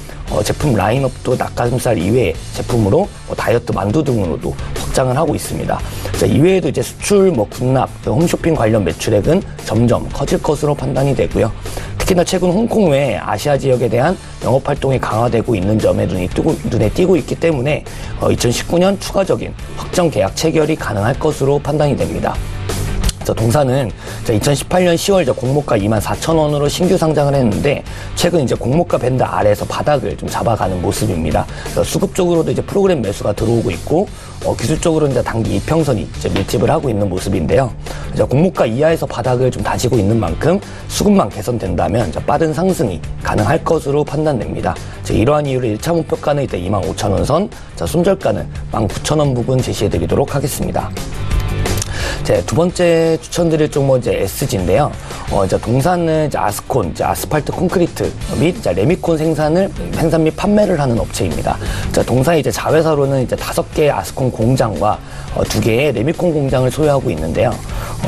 제품 라인업도 닭가슴살 이외의 제품으로 다이어트 만두 등으로도 확장을 하고 있습니다. 자, 이외에도 이제 수출, 군납, 홈쇼핑 관련 매출액은 점점 커질 것으로 판단이 되고요. 특히나 최근 홍콩 외 아시아 지역에 대한 영업 활동이 강화되고 있는 점에 눈에 띄고 있기 때문에 2019년 추가적인 확정 계약 체결이 가능할 것으로 판단이 됩니다. 동사는 2018년 10월 공모가 24,000원으로 신규 상장을 했는데 최근 이제 공모가 밴드 아래에서 바닥을 좀 잡아가는 모습입니다. 수급적으로도 이제 프로그램 매수가 들어오고 있고 기술적으로 이제 단기 이평선이 이제 밀집을 하고 있는 모습인데요. 공모가 이하에서 바닥을 좀 다지고 있는 만큼 수급만 개선된다면 빠른 상승이 가능할 것으로 판단됩니다. 이러한 이유로 1차 목표가는 이제 25,000원 선, 손절가는 19,000원 부근 제시해드리도록 하겠습니다. 두 번째 추천드릴 종목 이제 SG인데요. 이제 동사는 이제 아스콘, 이제 아스팔트 콘크리트 및 이제 레미콘 생산 및 판매를 하는 업체입니다. 동사의 이제 자회사로는 이제 5개의 아스콘 공장과 2개의 레미콘 공장을 소유하고 있는데요.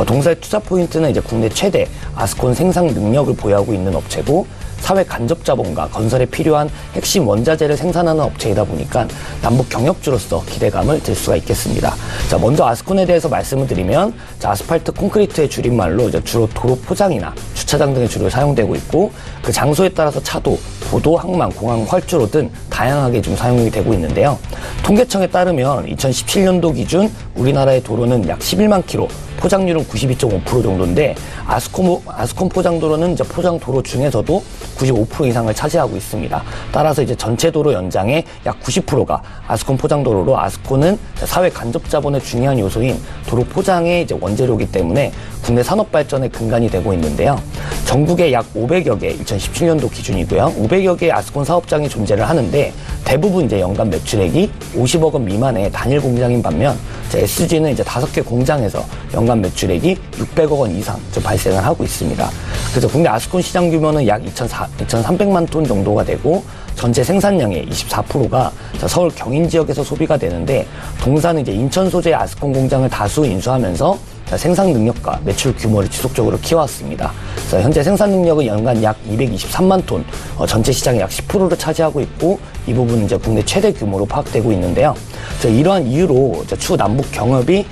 동사의 투자 포인트는 이제 국내 최대 아스콘 생산 능력을 보유하고 있는 업체고, 사회 간접 자본과 건설에 필요한 핵심 원자재를 생산하는 업체이다 보니까 남북 경협주로서 기대감을 들 수가 있겠습니다. 자, 먼저 아스콘에 대해서 말씀을 드리면, 아스팔트 콘크리트의 줄임말로 주로 도로 포장이나 주차장 등에 주로 사용되고 있고, 그 장소에 따라서 차도, 보도, 항만, 공항, 활주로 등 다양하게 좀 사용이 되고 있는데요. 통계청에 따르면 2017년도 기준 우리나라의 도로는 약 11만 킬로 포장률은 92.5% 정도인데 아스콘 포장도로는 이제 포장도로 중에서도 95% 이상을 차지하고 있습니다. 따라서 이제 전체 도로 연장의 약 90%가 아스콘 포장도로로 아스콘은 사회 간접 자본의 중요한 요소인 도로 포장의 이제 원재료이기 때문에 국내 산업 발전의 근간이 되고 있는데요. 전국에 약 500여 개, 2017년도 기준이고요. 500여 개의 아스콘 사업장이 존재를 하는데 대부분 이제 연간 매출액이 50억 원 미만의 단일 공장인 반면 SG는 이제 5개 공장에서 연간 매출액이 600억 원 이상 발생을 하고 있습니다. 그래서 국내 아스콘 시장 규모는 약 2,300만 톤 정도가 되고 전체 생산량의 24%가 서울 경인 지역에서 소비가 되는데 동사는 이제 인천 소재의 아스콘 공장을 다수 인수하면서 생산 능력과 매출 규모를 지속적으로 키워왔습니다. 그래서 현재 생산 능력은 연간 약 223만 톤, 전체 시장의 약 10%를 차지하고 있고 이 부분은 이제 국내 최대 규모로 파악되고 있는데요. 이러한 이유로 추후 남북 경협이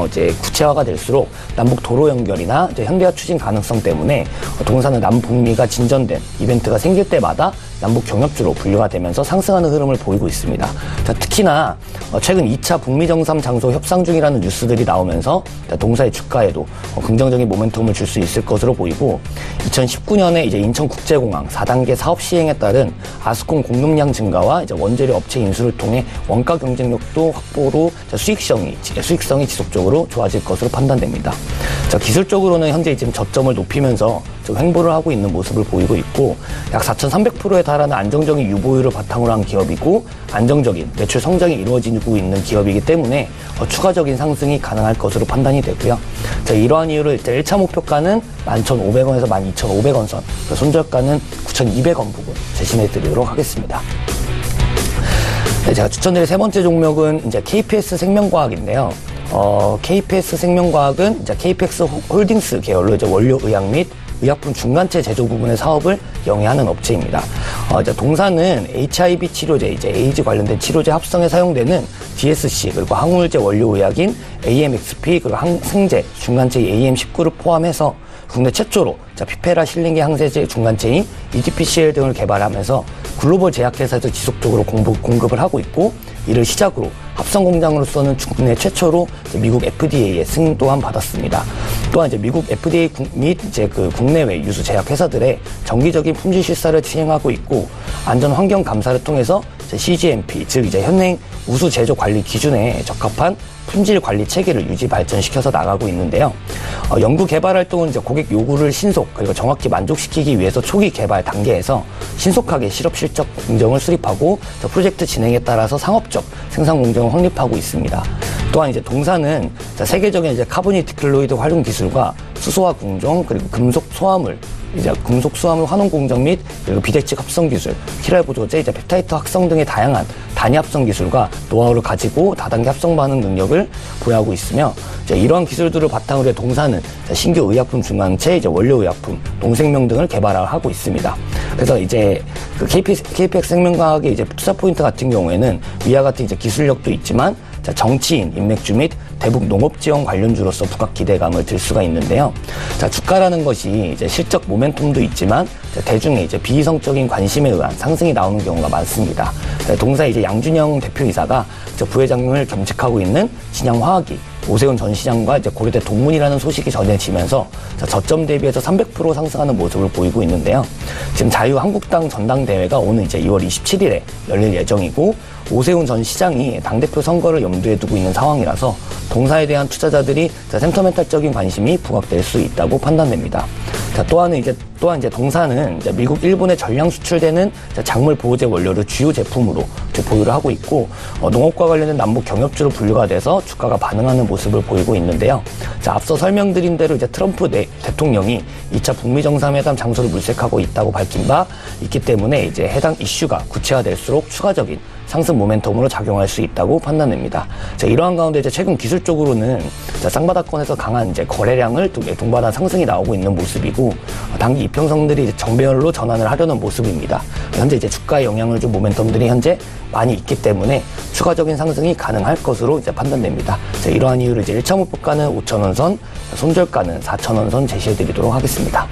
이제 구체화가 될수록 남북 도로 연결이나 이제 현대화 추진 가능성 때문에 동사는 남북미가 진전된 이벤트가 생길 때마다 남북 경협주로 분류가 되면서 상승하는 흐름을 보이고 있습니다. 특히나 최근 2차 북미 정상 장소 협상 중이라는 뉴스들이 나오면서 동사의 주가에도 긍정적인 모멘텀을 줄 수 있을 것으로 보이고 2019년에 이제 인천국제공항 4단계 사업 시행에 따른 아스콘 공급량 증가와 이제 원재료 업체 인수를 통해 원가 경쟁력도 확보로 수익성이 지속적으로 좋아질 것으로 판단됩니다. 기술적으로는 현재 지금 저점을 높이면서 횡보를 하고 있는 모습을 보이고 있고 약 4,300%에 달하는 안정적인 유보율을 바탕으로 한 기업이고 안정적인 매출 성장이 이루어지고 있는 기업이기 때문에 추가적인 상승이 가능할 것으로 판단이 되고요. 이러한 이유로 일단 1차 목표가는 11,500원에서 12,500원 선, 손절가는 9,200원 부분 제시해 드리도록 하겠습니다. 네, 제가 추천드릴 세 번째 종목은 이제 KPS 생명과학인데요. KPS 생명과학은 이제 KPX 홀딩스 계열로 이제 원료 의약 및 의약품 중간체 제조 부분의 사업을 영위하는 업체입니다. 이제 동사는 HIV 치료제, 이제 에이즈 관련된 치료제 합성에 사용되는 DSC, 그리고 항우울제 원료 의약인 AMXP, 그리고 항생제 중간체 AM19를 포함해서 국내 최초로 피페라 실링계 항생제 중간체인 EDPCL 등을 개발하면서 글로벌 제약회사에서 지속적으로 공급을 하고 있고 이를 시작으로 합성 공장으로서는 국내 최초로 미국 FDA의 승인 또한 받았습니다. 또한 이제 미국 FDA 및 이제 국내외 유수 제약회사들의 정기적인 품질 실사를 시행하고 있고 안전 환경 감사를 통해서 CGMP, 즉 이제 현행 우수 제조 관리 기준에 적합한 품질 관리 체계를 유지 발전시켜서 나가고 있는데요. 연구 개발 활동은 이제 고객 요구를 신속 그리고 정확히 만족시키기 위해서 초기 개발 단계에서 신속하게 실업 실적 공정을 수립하고 프로젝트 진행에 따라서 상업적 생산 공정을 확립하고 있습니다. 또한 이제 동사는 세계적인 이제 카보니티클로이드 활용 기술과 수소화 공정 그리고 금속 소화물 환원 공정 및 그리고 비대칭 합성 기술, 키랄 보조제, 이제 펩타이드 합성 등의 다양한 단위 합성 기술과 노하우를 가지고 다단계 합성 반응 능력을 보유하고 있으며 이러한 기술들을 바탕으로 동사는 신규 의약품 중간체, 원료 의약품, 농생명 등을 개발하고 있습니다. 그래서 이제 KPX 생명과학의 이제 투자 포인트 같은 경우에는 위와 같은 이제 기술력도 있지만 정치인, 인맥주 및 대북 농업 지원 관련주로서 부각 기대감을 들 수가 있는데요. 주가라는 것이 이제 실적 모멘텀도 있지만 대중의 이제 비이성적인 관심에 의한 상승이 나오는 경우가 많습니다. 동사 이제 양준영 대표이사가 부회장을 겸직하고 있는 진양화학이 오세훈 전 시장과 이제 고려대 동문이라는 소식이 전해지면서 저점 대비해서 300% 상승하는 모습을 보이고 있는데요. 지금 자유한국당 전당대회가 오는 이제 2월 27일에 열릴 예정이고 오세훈 전 시장이 당대표 선거를 염두에 두고 있는 상황이라서 동사에 대한 투자자들이 센터멘탈적인 관심이 부각될 수 있다고 판단됩니다. 또한 이제 동사는 이제 미국, 일본에 전량 수출되는 작물 보호제 원료를 주요 제품으로 보유를 하고 있고 농업과 관련된 남북 경협주로 분류가 돼서 주가가 반응하는 모습을 보이고 있는데요. 앞서 설명드린 대로 이제 트럼프 대통령이 2차 북미 정상회담 장소를 물색하고 있다고 밝힌 바 있기 때문에 이제 해당 이슈가 구체화될수록 추가적인 상승 모멘텀으로 작용할 수 있다고 판단됩니다. 이러한 가운데 이제 최근 기술적으로는 쌍바닥권에서 강한 이제 거래량을 동반한 상승이 나오고 있는 모습이고 단기 이평선들이 이제 정배열로 전환을 하려는 모습입니다. 현재 이제 주가에 영향을 준 모멘텀들이 현재 많이 있기 때문에 추가적인 상승이 가능할 것으로 이제 판단됩니다. 이러한 이유로 이제 1차 목표가는 5,000원 선, 손절가는 4,000원 선 제시해 드리도록 하겠습니다.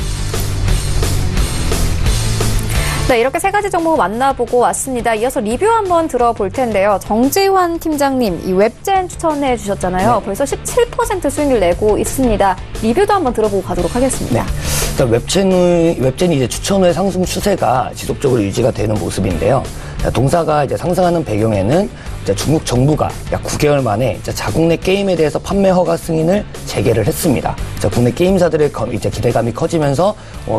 네, 이렇게 세 가지 종목 만나보고 왔습니다. 이어서 리뷰 한번 들어볼 텐데요. 정지환 팀장님, 이 웹젠 추천해 주셨잖아요. 네. 벌써 17% 수익률 내고 있습니다. 리뷰도 한번 들어보고 가도록 하겠습니다. 네. 웹젠이 이제 추천 후의 상승 추세가 지속적으로 유지가 되는 모습인데요. 동사가 이제 상승하는 배경에는 이제 중국 정부가 약 9개월 만에 이제 자국 내 게임에 대해서 판매 허가 승인을 재개를 했습니다. 국내 게임사들의 이제 기대감이 커지면서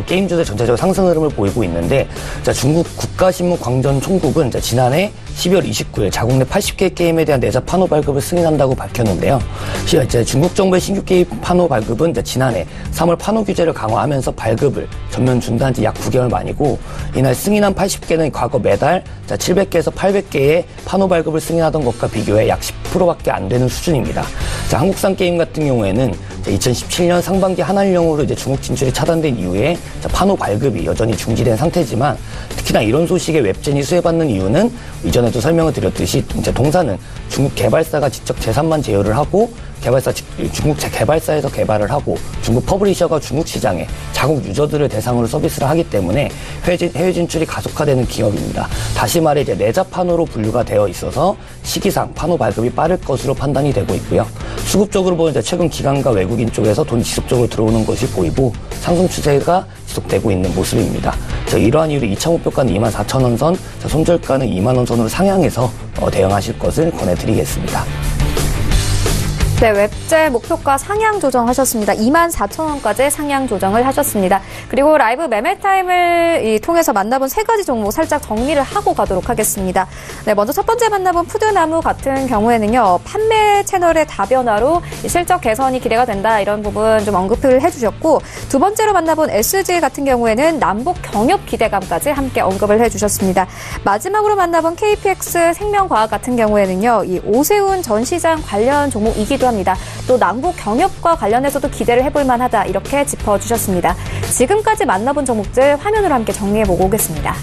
게임 주제 전체적으로 상승 흐름을 보이고 있는데, 중국 국가신문 광전 총국은 이제 지난해 12월 29일 자국 내 80개 게임에 대한 내사 판호 발급을 승인한다고 밝혔는데요. 이제 중국 정부의 신규 게임 판호 발급은 이제 지난해 3월 판호 규제를 강화하면서 발급을 전면 중단한 지 약 9개월 만이고, 이날 승인한 80개는 과거 매달 700개에서 800개의 판호 발급을 승인하던 것과 비교해 약 10%밖에 안 되는 수준입니다. 한국산 게임 같은 경우에는 2017년 상반기 한알령으로 이제 중국 진출이 차단된 이후에 판호 발급이 여전히 중지된 상태지만, 특히나 이런 소식에 웹젠이 수혜받는 이유는 이전에도 설명을 드렸듯이 이제 동사는 중국 개발사가 직접 재산만 제휴를 하고 중국 개발사에서 개발을 하고 중국 퍼블리셔가 중국 시장에 자국 유저들을 대상으로 서비스를 하기 때문에 해외 진출이 가속화되는 기업입니다. 다시 말해 이제 내자 판호로 분류가 되어 있어서 시기상 판호 발급이 빠를 것으로 판단이 되고 있고요. 수급적으로 보면 이제 최근 기관과 외국인 쪽에서 돈이 지속적으로 들어오는 것이 보이고 상승 추세가 지속되고 있는 모습입니다. 이러한 이유로 2차 목표가는 24,000원 선, 손절가는 2만원 선으로 상향해서 대응하실 것을 권해드리겠습니다. 네, 웹젠 목표가 상향 조정하셨습니다. 24,000원까지 상향 조정을 하셨습니다. 그리고 라이브 매매타임을 통해서 만나본 세 가지 종목 살짝 정리를 하고 가도록 하겠습니다. 네, 먼저 첫 번째 만나본 푸드나무 같은 경우에는요, 판매 채널의 다변화로 실적 개선이 기대가 된다, 이런 부분 좀 언급을 해주셨고, 두 번째로 만나본 SG 같은 경우에는 남북 경협 기대감까지 함께 언급을 해주셨습니다. 마지막으로 만나본 KPX 생명과학 같은 경우에는요, 이 오세훈 전 시장 관련 종목이기도 합니다. 또 남북 경협과 관련해서도 기대를 해볼 만하다, 이렇게 짚어주셨습니다. 지금까지 만나본 종목들 화면으로 함께 정리해보고 오겠습니다.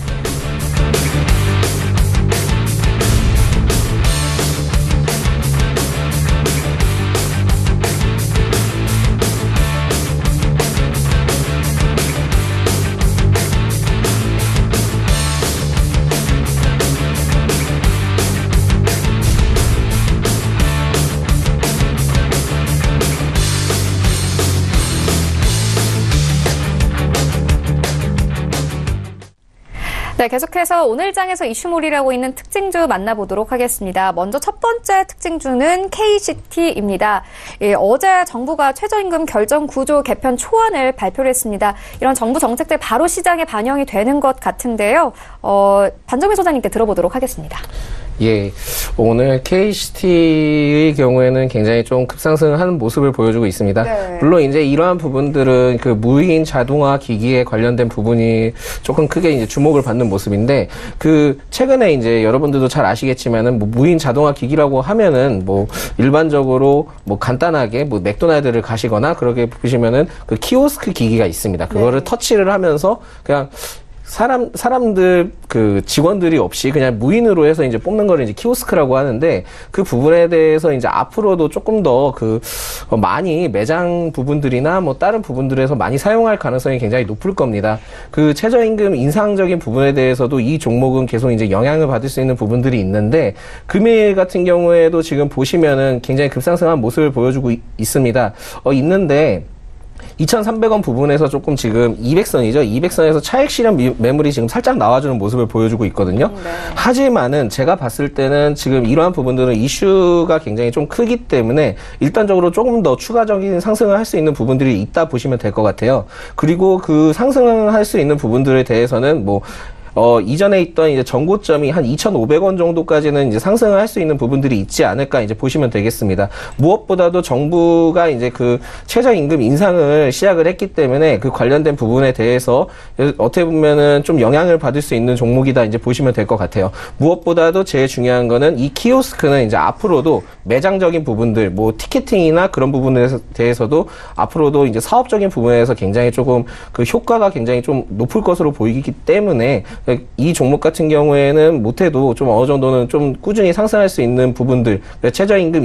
네, 계속해서 오늘 장에서 이슈몰이라고 있는 특징주 만나보도록 하겠습니다. 먼저 첫 번째 특징주는 KCT입니다. 어제 정부가 최저임금 결정 구조 개편 초안을 발표를 했습니다. 이런 정부 정책들 바로 시장에 반영이 되는 것 같은데요. 반정민 소장님께 들어보도록 하겠습니다. 예, 오늘 KCT의 경우에는 굉장히 좀 급상승하는 모습을 보여주고 있습니다. 네. 물론 이제 이러한 부분들은 그 무인 자동화 기기에 관련된 부분이 조금 크게 이제 주목을 받는 모습인데, 그 최근에 이제 여러분들도 잘 아시겠지만은 뭐 무인 자동화 기기라고 하면은 뭐 일반적으로 뭐 간단하게 뭐 맥도날드를 가시거나 그렇게 보시면은 그 키오스크 기기가 있습니다. 그거를 터치를 하면서 그냥 사람들, 그 직원들이 없이 그냥 무인으로 해서 이제 뽑는 거를 이제 키오스크라고 하는데, 그 부분에 대해서 이제 앞으로도 조금 더 많이 매장 부분들이나 뭐 다른 부분들에서 많이 사용할 가능성이 굉장히 높을 겁니다. 그 최저임금 인상적인 부분에 대해서도 이 종목은 계속 이제 영향을 받을 수 있는 부분들이 있는데, 금일 같은 경우에도 지금 보시면은 굉장히 급상승한 모습을 보여주고 있습니다. 있는데, 2,300원 부분에서 조금 지금 200선이죠. 200선에서 차익 실현 매물이 지금 살짝 나와주는 모습을 보여주고 있거든요. 네. 하지만은 제가 봤을 때는 지금 이러한 부분들은 이슈가 굉장히 좀 크기 때문에 일단적으로 조금 더 추가적인 상승을 할 수 있는 부분들이 있다 보시면 될 것 같아요. 그리고 그 상승을 할 수 있는 부분들에 대해서는 뭐 이전에 있던 이제 전고점이 한 2,500원 정도까지는 이제 상승을 할 수 있는 부분들이 있지 않을까 이제 보시면 되겠습니다. 무엇보다도 정부가 이제 그 최저임금 인상을 시작을 했기 때문에 그 관련된 부분에 대해서 어떻게 보면은 좀 영향을 받을 수 있는 종목이다 이제 보시면 될 것 같아요. 무엇보다도 제일 중요한 거는 이 키오스크는 이제 앞으로도 매장적인 부분들, 뭐 티켓팅이나 그런 부분에 대해서도 앞으로도 이제 사업적인 부분에서 굉장히 조금 그 효과가 굉장히 좀 높을 것으로 보이기 때문에 이 종목 같은 경우에는 못해도 좀 어느 정도는 좀 꾸준히 상승할 수 있는 부분들, 최저임금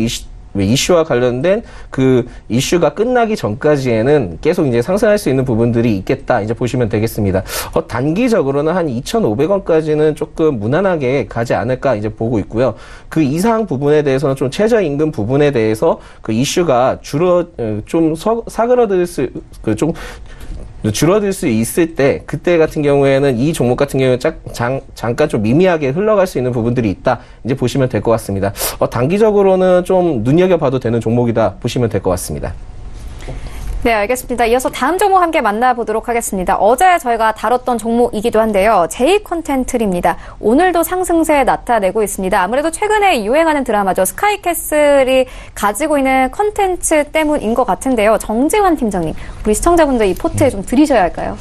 이슈와 관련된 그 이슈가 끝나기 전까지에는 계속 이제 상승할 수 있는 부분들이 있겠다 이제 보시면 되겠습니다. 단기적으로는 한 2,500원까지는 조금 무난하게 가지 않을까 이제 보고 있고요. 그 이상 부분에 대해서는 좀 최저임금 부분에 대해서 그 이슈가 줄어들 수 있을 때, 그때 같은 경우에는 이 종목 같은 경우에는 잠깐 좀 미미하게 흘러갈 수 있는 부분들이 있다 이제 보시면 될 것 같습니다. 단기적으로는 좀 눈여겨봐도 되는 종목이다 보시면 될 것 같습니다. 네, 알겠습니다. 이어서 다음 종목 함께 만나보도록 하겠습니다. 어제 저희가 다뤘던 종목이기도 한데요. J컨텐트리입니다. 오늘도 상승세 나타내고 있습니다. 아무래도 최근에 유행하는 드라마죠. 스카이캐슬이 가지고 있는 컨텐츠 때문인 것 같은데요. 정재환 팀장님, 우리 시청자분들 이 포트에 좀 드리셔야 할까요?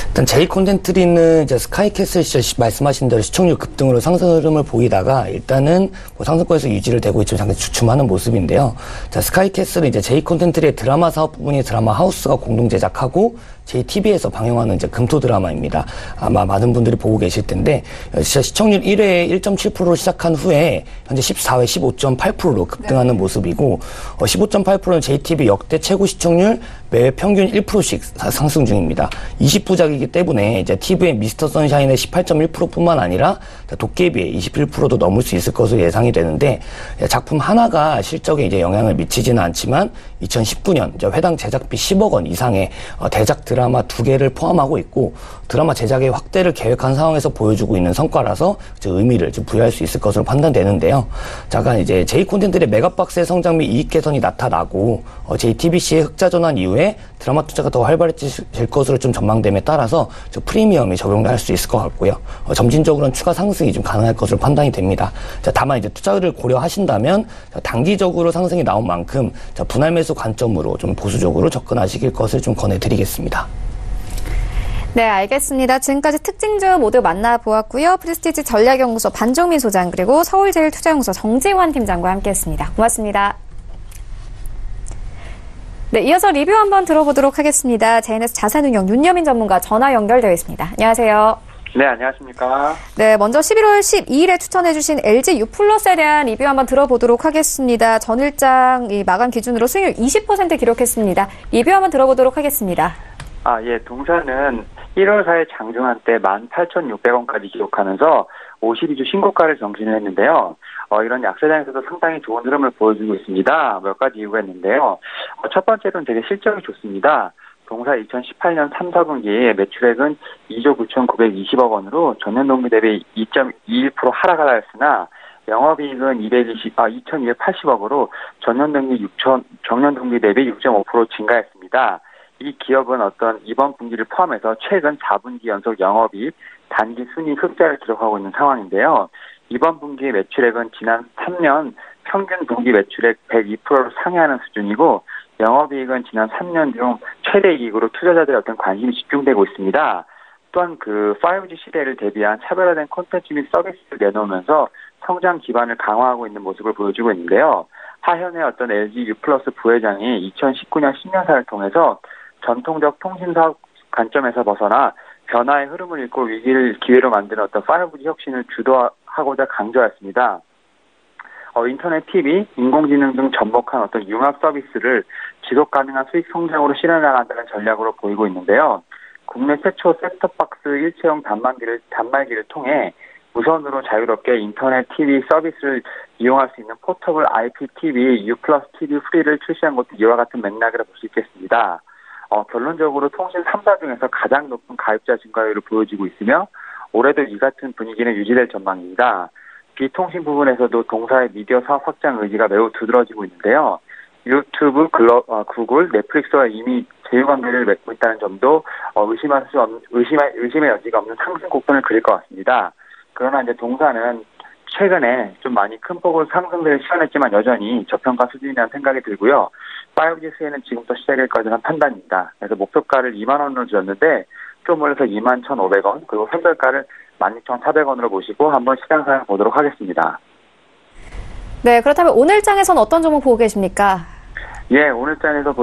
일단 J컨텐트리는 이제 스카이캐슬 시절 말씀하신 대로 시청률 급등으로 상승 흐름을 보이다가 일단은 상승권에서 유지를 되고 있지만 상당히 주춤하는 모습인데요. 자, 스카이캐슬은 이제 J컨텐트리의 드라마 사업 부분이 드라마 하우스가 공동 제작하고 JTB에서 방영하는 이제 금토 드라마입니다. 아마 많은 분들이 보고 계실 텐데, 시청률 1회에 1.7%로 시작한 후에 현재 14회 15.8%로 급등하는 모습이고, 15.8%는 JTB 역대 최고 시청률 매회 평균 1%씩 상승 중입니다. 20부작이기 때문에 이제 TV의 미스터 선샤인의 18.1%뿐만 아니라 도깨비의 21%도 넘을 수 있을 것으로 예상이 되는데, 작품 하나가 실적에 이제 영향을 미치지는 않지만 2019년 이제 회당 제작비 10억 원 이상의 대작 드라마 2개를 포함하고 있고, 드라마 제작의 확대를 계획한 상황에서 보여주고 있는 성과라서 의미를 좀 부여할 수 있을 것으로 판단되는데요. 잠깐 이제 J콘텐츠의 메가박스의 성장 및 이익 개선이 나타나고, JTBC의 흑자 전환 이후에 드라마 투자가 더 활발해질 것으로 좀 전망됨에 따라서 프리미엄이 적용할 수 있을 것 같고요. 점진적으로는 추가 상승이 좀 가능할 것으로 판단이 됩니다. 다만 이제 투자를 고려하신다면 단기적으로 상승이 나온 만큼 분할 매수 관점으로 좀 보수적으로 접근하시길 것을 좀 권해드리겠습니다. 네, 알겠습니다. 지금까지 특징주 모두 만나보았고요. 프레스티지 전략연구소 반종민 소장, 그리고 서울제일투자연구소 정재환 팀장과 함께했습니다. 고맙습니다. 네, 이어서 리뷰 한번 들어보도록 하겠습니다. JNS 자산운용 윤여민 전문가 전화 연결되어 있습니다. 안녕하세요. 네, 안녕하십니까. 네, 먼저 11월 12일에 추천해주신 LG U+에 대한 리뷰 한번 들어보도록 하겠습니다. 전일장 마감 기준으로 수익률 20% 기록했습니다. 리뷰 한번 들어보도록 하겠습니다. 예, 동사는 1월 4일 장중한 때 18,600원까지 기록하면서 52주 신고가를 경신을 했는데요. 이런 약세장에서도 상당히 좋은 흐름을 보여주고 있습니다. 몇 가지 이유가 있는데요. 첫 번째로는 되게 실적이 좋습니다. 동사 2018년 3, 4분기에 매출액은 2조 9,920억 원으로 전년 동기 대비 2.21% 하락하였으나 영업이익은 2,280억으로 전년 동기 대비 6.5% 증가했습니다. 이 기업은 이번 분기를 포함해서 최근 4분기 연속 영업이익 단기 순이익 흑자를 기록하고 있는 상황인데요. 이번 분기 매출액은 지난 3년 평균 분기 매출액 102%로 상회하는 수준이고, 영업이익은 지난 3년 중 최대 이익으로 투자자들의 관심이 집중되고 있습니다. 또한 5G 시대를 대비한 차별화된 콘텐츠 및 서비스를 내놓으면서 성장 기반을 강화하고 있는 모습을 보여주고 있는데요. 하현의 LG U+ 부회장이 2019년 신년사를 통해서 전통적 통신사업 관점에서 벗어나 변화의 흐름을 읽고 위기를 기회로 만드는 5G 혁신을 주도하고자 강조했습니다. 인터넷 TV, 인공지능 등 접목한 융합 서비스를 지속 가능한 수익 성장으로 실현해 나간다는 전략으로 보이고 있는데요. 국내 최초 셋톱박스 일체형 단말기를 통해 무선으로 자유롭게 인터넷 TV 서비스를 이용할 수 있는 포터블 IPTV, U+ TV 프리를 출시한 것도 이와 같은 맥락이라 볼 수 있겠습니다. 결론적으로 통신 3사 중에서 가장 높은 가입자 증가율을 보여주고 있으며 올해도 이 같은 분위기는 유지될 전망입니다. 비통신 부분에서도 동사의 미디어 사업 확장 의지가 매우 두드러지고 있는데요. 유튜브, 구글, 넷플릭스와 이미 제휴관계를 맺고 있다는 점도 의심의 여지가 없는 상승 곡선을 그릴 것 같습니다. 그러나 이제 동사는 최근에 좀 많이 큰 폭으로 상승세를 시현했지만 여전히 저평가 수준이라는 생각이 들고요. 5G 수혜는 지금부터 시작일 거라는 판단입니다. 그래서 목표가를 2만 원으로 주었는데 좀 올려서 21,500원, 그리고 선별가를 16,400원으로 보시고 한번 시장 상황을 보도록 하겠습니다. 네, 그렇다면 오늘 장에서는 어떤 종목 보고 계십니까? 예, 오늘 장에서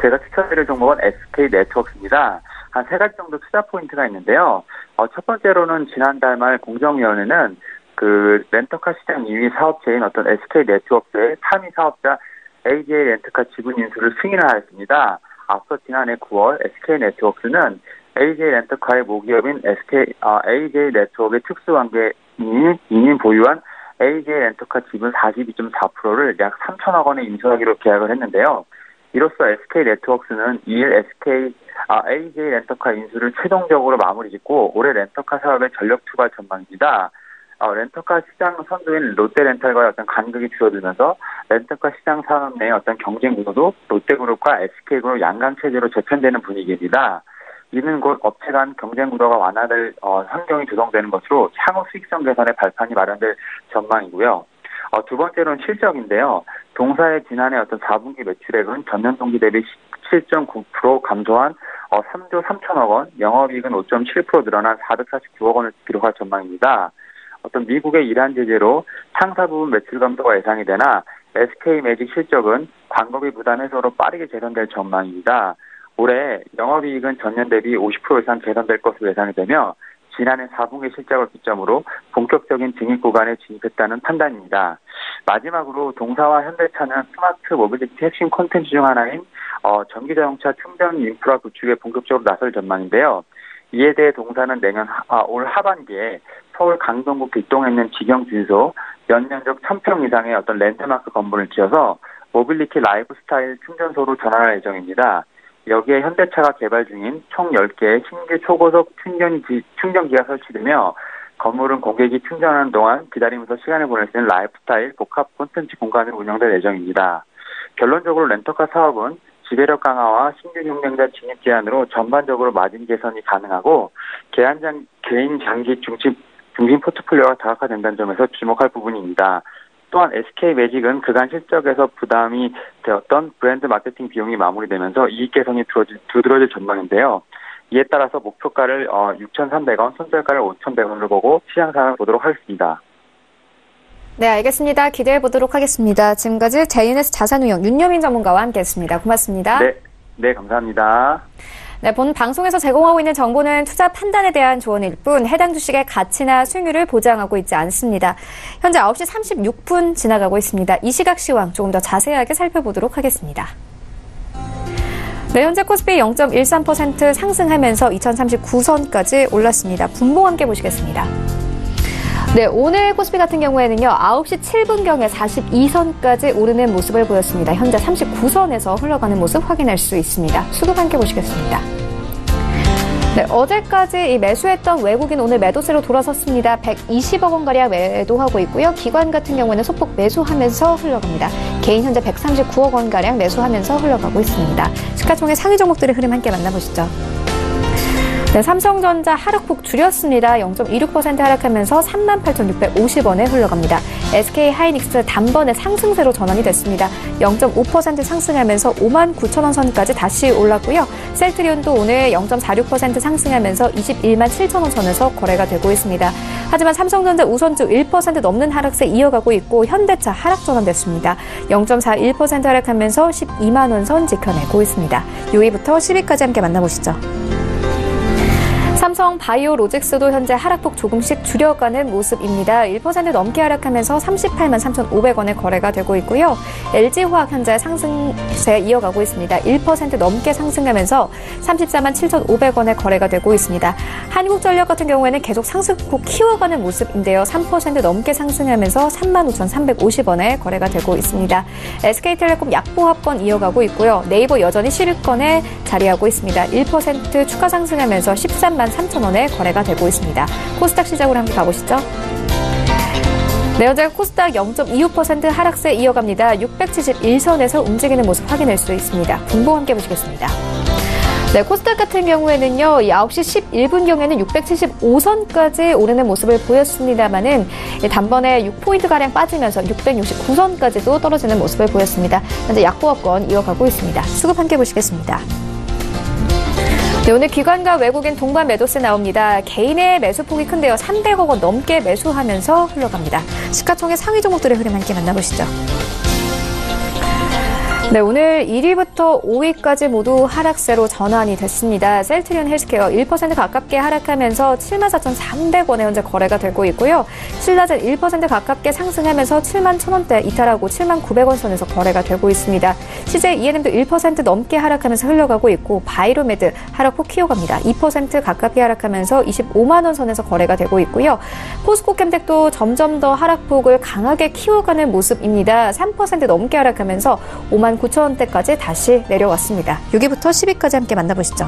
제가 추천드릴 종목은 SK네트워크입니다. 한 3가지 정도 투자 포인트가 있는데요. 첫 번째로는 지난달 말 공정위원회는 렌터카 시장 2위 사업체인 SK네트워크의 3위 사업자 AJ 렌터카 지분 인수를 승인하였습니다. 앞서 지난해 9월 SK네트워크는 AJ 렌터카의 모기업인 AJ 네트워크의 특수관계인이 보유한 AJ 렌터카 지분 42.4%를 약 3천억 원에 인수하기로 계약을 했는데요. 이로써 SK네트워크는 2일 AJ 렌터카 인수를 최종적으로 마무리 짓고 올해 렌터카 사업에 전력 투구할 전망입니다. 렌터카 시장 선두인 롯데렌탈과의 어떤 간극이 줄어들면서 렌터카 시장 산업 내의 어떤 경쟁 구도도 롯데그룹과 SK그룹 양강 체제로 재편되는 분위기입니다. 이는 곧 업체 간 경쟁 구도가 완화될 환경이 조성되는 것으로 향후 수익성 개선의 발판이 마련될 전망이고요. 두 번째로는 실적인데요. 동사의 지난해 어떤 4분기 매출액은 전년 동기 대비 7.9% 감소한 3조 3천억 원, 영업이익은 5.7% 늘어난 449억 원을 기록할 전망입니다. 어떤 미국의 이란 제재로 상사 부분 매출 감소가 예상이 되나 SK매직 실적은 광고비 부담 해소로 빠르게 개선될 전망입니다. 올해 영업이익은 전년 대비 50% 이상 개선될 것으로 예상이 되며 지난해 4분기 실적을 기점으로 본격적인 증액 구간에 진입했다는 판단입니다. 마지막으로 동사와 현대차는 스마트 모빌리티 핵심 콘텐츠 중 하나인 전기자동차 충전 인프라 구축에 본격적으로 나설 전망인데요. 이에 대해 동사는 내년 올 하반기에 서울 강동구 길동에 있는 직영 주유소 연면적 1,000평 이상의 어떤 랜드마크 건물을 지어서 모빌리티 라이프 스타일 충전소로 전환할 예정입니다. 여기에 현대차가 개발 중인 총 10개의 신규 초고속 충전기가 설치되며 건물은 고객이 충전하는 동안 기다리면서 시간을 보낼 수 있는 라이프스타일 복합 콘텐츠 공간으로 운영될 예정입니다. 결론적으로 렌터카 사업은 지배력 강화와 신규 경쟁자 진입 제한으로 전반적으로 마진 개선이 가능하고 개인 장기 중심 포트폴리오가 다각화된다는 점에서 주목할 부분입니다. 또한 SK매직은 그간 실적에서 부담이 되었던 브랜드 마케팅 비용이 마무리되면서 이익 개선이 두드러질 전망인데요. 이에 따라서 목표가를 6,300원, 손절가를 5,100원으로 보고 시장 상황을 보도록 하겠습니다. 네, 알겠습니다. 기대해 보도록 하겠습니다. 지금까지 JNS 자산운용 윤여민 전문가와 함께했습니다. 고맙습니다. 네, 감사합니다. 네, 본 방송에서 제공하고 있는 정보는 투자 판단에 대한 조언일 뿐 해당 주식의 가치나 수익률을 보장하고 있지 않습니다. 현재 9시 36분 지나가고 있습니다. 이 시각 시황 조금 더 자세하게 살펴보도록 하겠습니다. 네, 현재 코스피 0.13% 상승하면서 2039선까지 올랐습니다. 분봉 함께 보시겠습니다. 네, 오늘 코스피 같은 경우에는요, 9시 7분경에 42선까지 오르는 모습을 보였습니다. 현재 39선에서 흘러가는 모습 확인할 수 있습니다. 수급 함께 보시겠습니다. 네, 어제까지 매수했던 외국인 오늘 매도세로 돌아섰습니다. 120억 원가량 매도하고 있고요. 기관 같은 경우에는 소폭 매수하면서 흘러갑니다. 개인 현재 139억 원가량 매수하면서 흘러가고 있습니다. 시가총액 상위 종목들의 흐름 함께 만나보시죠. 네, 삼성전자 하락폭 줄였습니다. 0.26% 하락하면서 38,650원에 흘러갑니다. SK하이닉스 단번에 상승세로 전환이 됐습니다. 0.5% 상승하면서 59,000원 선까지 다시 올랐고요. 셀트리온도 오늘 0.46% 상승하면서 21만 7천원 선에서 거래가 되고 있습니다. 하지만 삼성전자 우선주 1% 넘는 하락세 이어가고 있고 현대차 하락 전환됐습니다. 0.41% 하락하면서 12만 원 선 지켜내고 있습니다. 6위부터 10위까지 함께 만나보시죠. 삼성 바이오로직스도 현재 하락폭 조금씩 줄여가는 모습입니다. 1% 넘게 하락하면서 38만 3,500원에 거래가 되고 있고요. LG화학 현재 상승세 이어가고 있습니다. 1% 넘게 상승하면서 34만 7,500원에 거래가 되고 있습니다. 한국전력 같은 경우에는 계속 상승폭 키워가는 모습인데요. 3% 넘게 상승하면서 35,350원에 거래가 되고 있습니다. SK텔레콤 약보합권 이어가고 있고요. 네이버 여전히 10위권에 자리하고 있습니다. 1% 추가 상승하면서 13만 3,000원에 거래가 되고 있습니다. 코스닥 시작으로 함께 가보시죠. 네, 현재 코스닥 0.25% 하락세 이어갑니다. 671선에서 움직이는 모습 확인할 수 있습니다. 분봉 함께 보시겠습니다. 네, 코스닥 같은 경우에는요, 9시 11분경에는 675선까지 오르는 모습을 보였습니다만은 단번에 6포인트가량 빠지면서 669선까지도 떨어지는 모습을 보였습니다. 현재 약보합권 이어가고 있습니다. 수급 함께 보시겠습니다. 네, 오늘 기관과 외국인 동반 매도세 나옵니다. 개인의 매수폭이 큰데요. 300억 원 넘게 매수하면서 흘러갑니다. 시가총액 상위 종목들의 흐름 함께 만나보시죠. 네, 오늘 1위부터 5위까지 모두 하락세로 전환이 됐습니다. 셀트리온 헬스케어 1% 가깝게 하락하면서 74,300원에 현재 거래가 되고 있고요. 신라젠 1% 가깝게 상승하면서 71,000원대 이탈하고 79,900원 선에서 거래가 되고 있습니다. CJ ENM도 1% 넘게 하락하면서 흘러가고 있고 바이로메드 하락폭 키워갑니다. 2% 가깝게 하락하면서 25만 원 선에서 거래가 되고 있고요. 포스코캠텍도 점점 더 하락폭을 강하게 키워가는 모습입니다. 3% 넘게 하락하면서 59,000원대까지 다시 내려왔습니다. 6위부터 10위까지 함께 만나보시죠.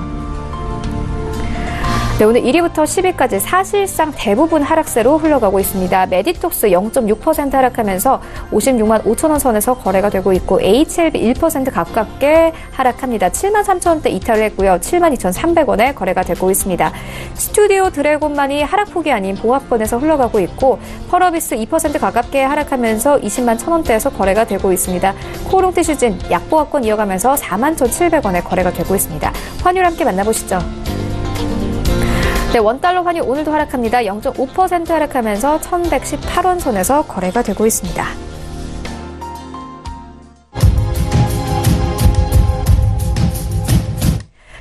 네, 오늘 1위부터 10위까지 사실상 대부분 하락세로 흘러가고 있습니다. 메디톡스 0.6% 하락하면서 56만 5천원 선에서 거래가 되고 있고 HLB 1% 가깝게 하락합니다. 73,000원대 이탈을 했고요. 72,300원에 거래가 되고 있습니다. 스튜디오 드래곤만이 하락폭이 아닌 보합권에서 흘러가고 있고 펄어비스 2% 가깝게 하락하면서 20만 1,000원대에서 거래가 되고 있습니다. 코롱티슈진 약보합권 이어가면서 41,700원에 거래가 되고 있습니다. 환율 함께 만나보시죠. 네, 원달러 환율 오늘도 하락합니다. 0.5% 하락하면서 1,118원 선에서 거래가 되고 있습니다.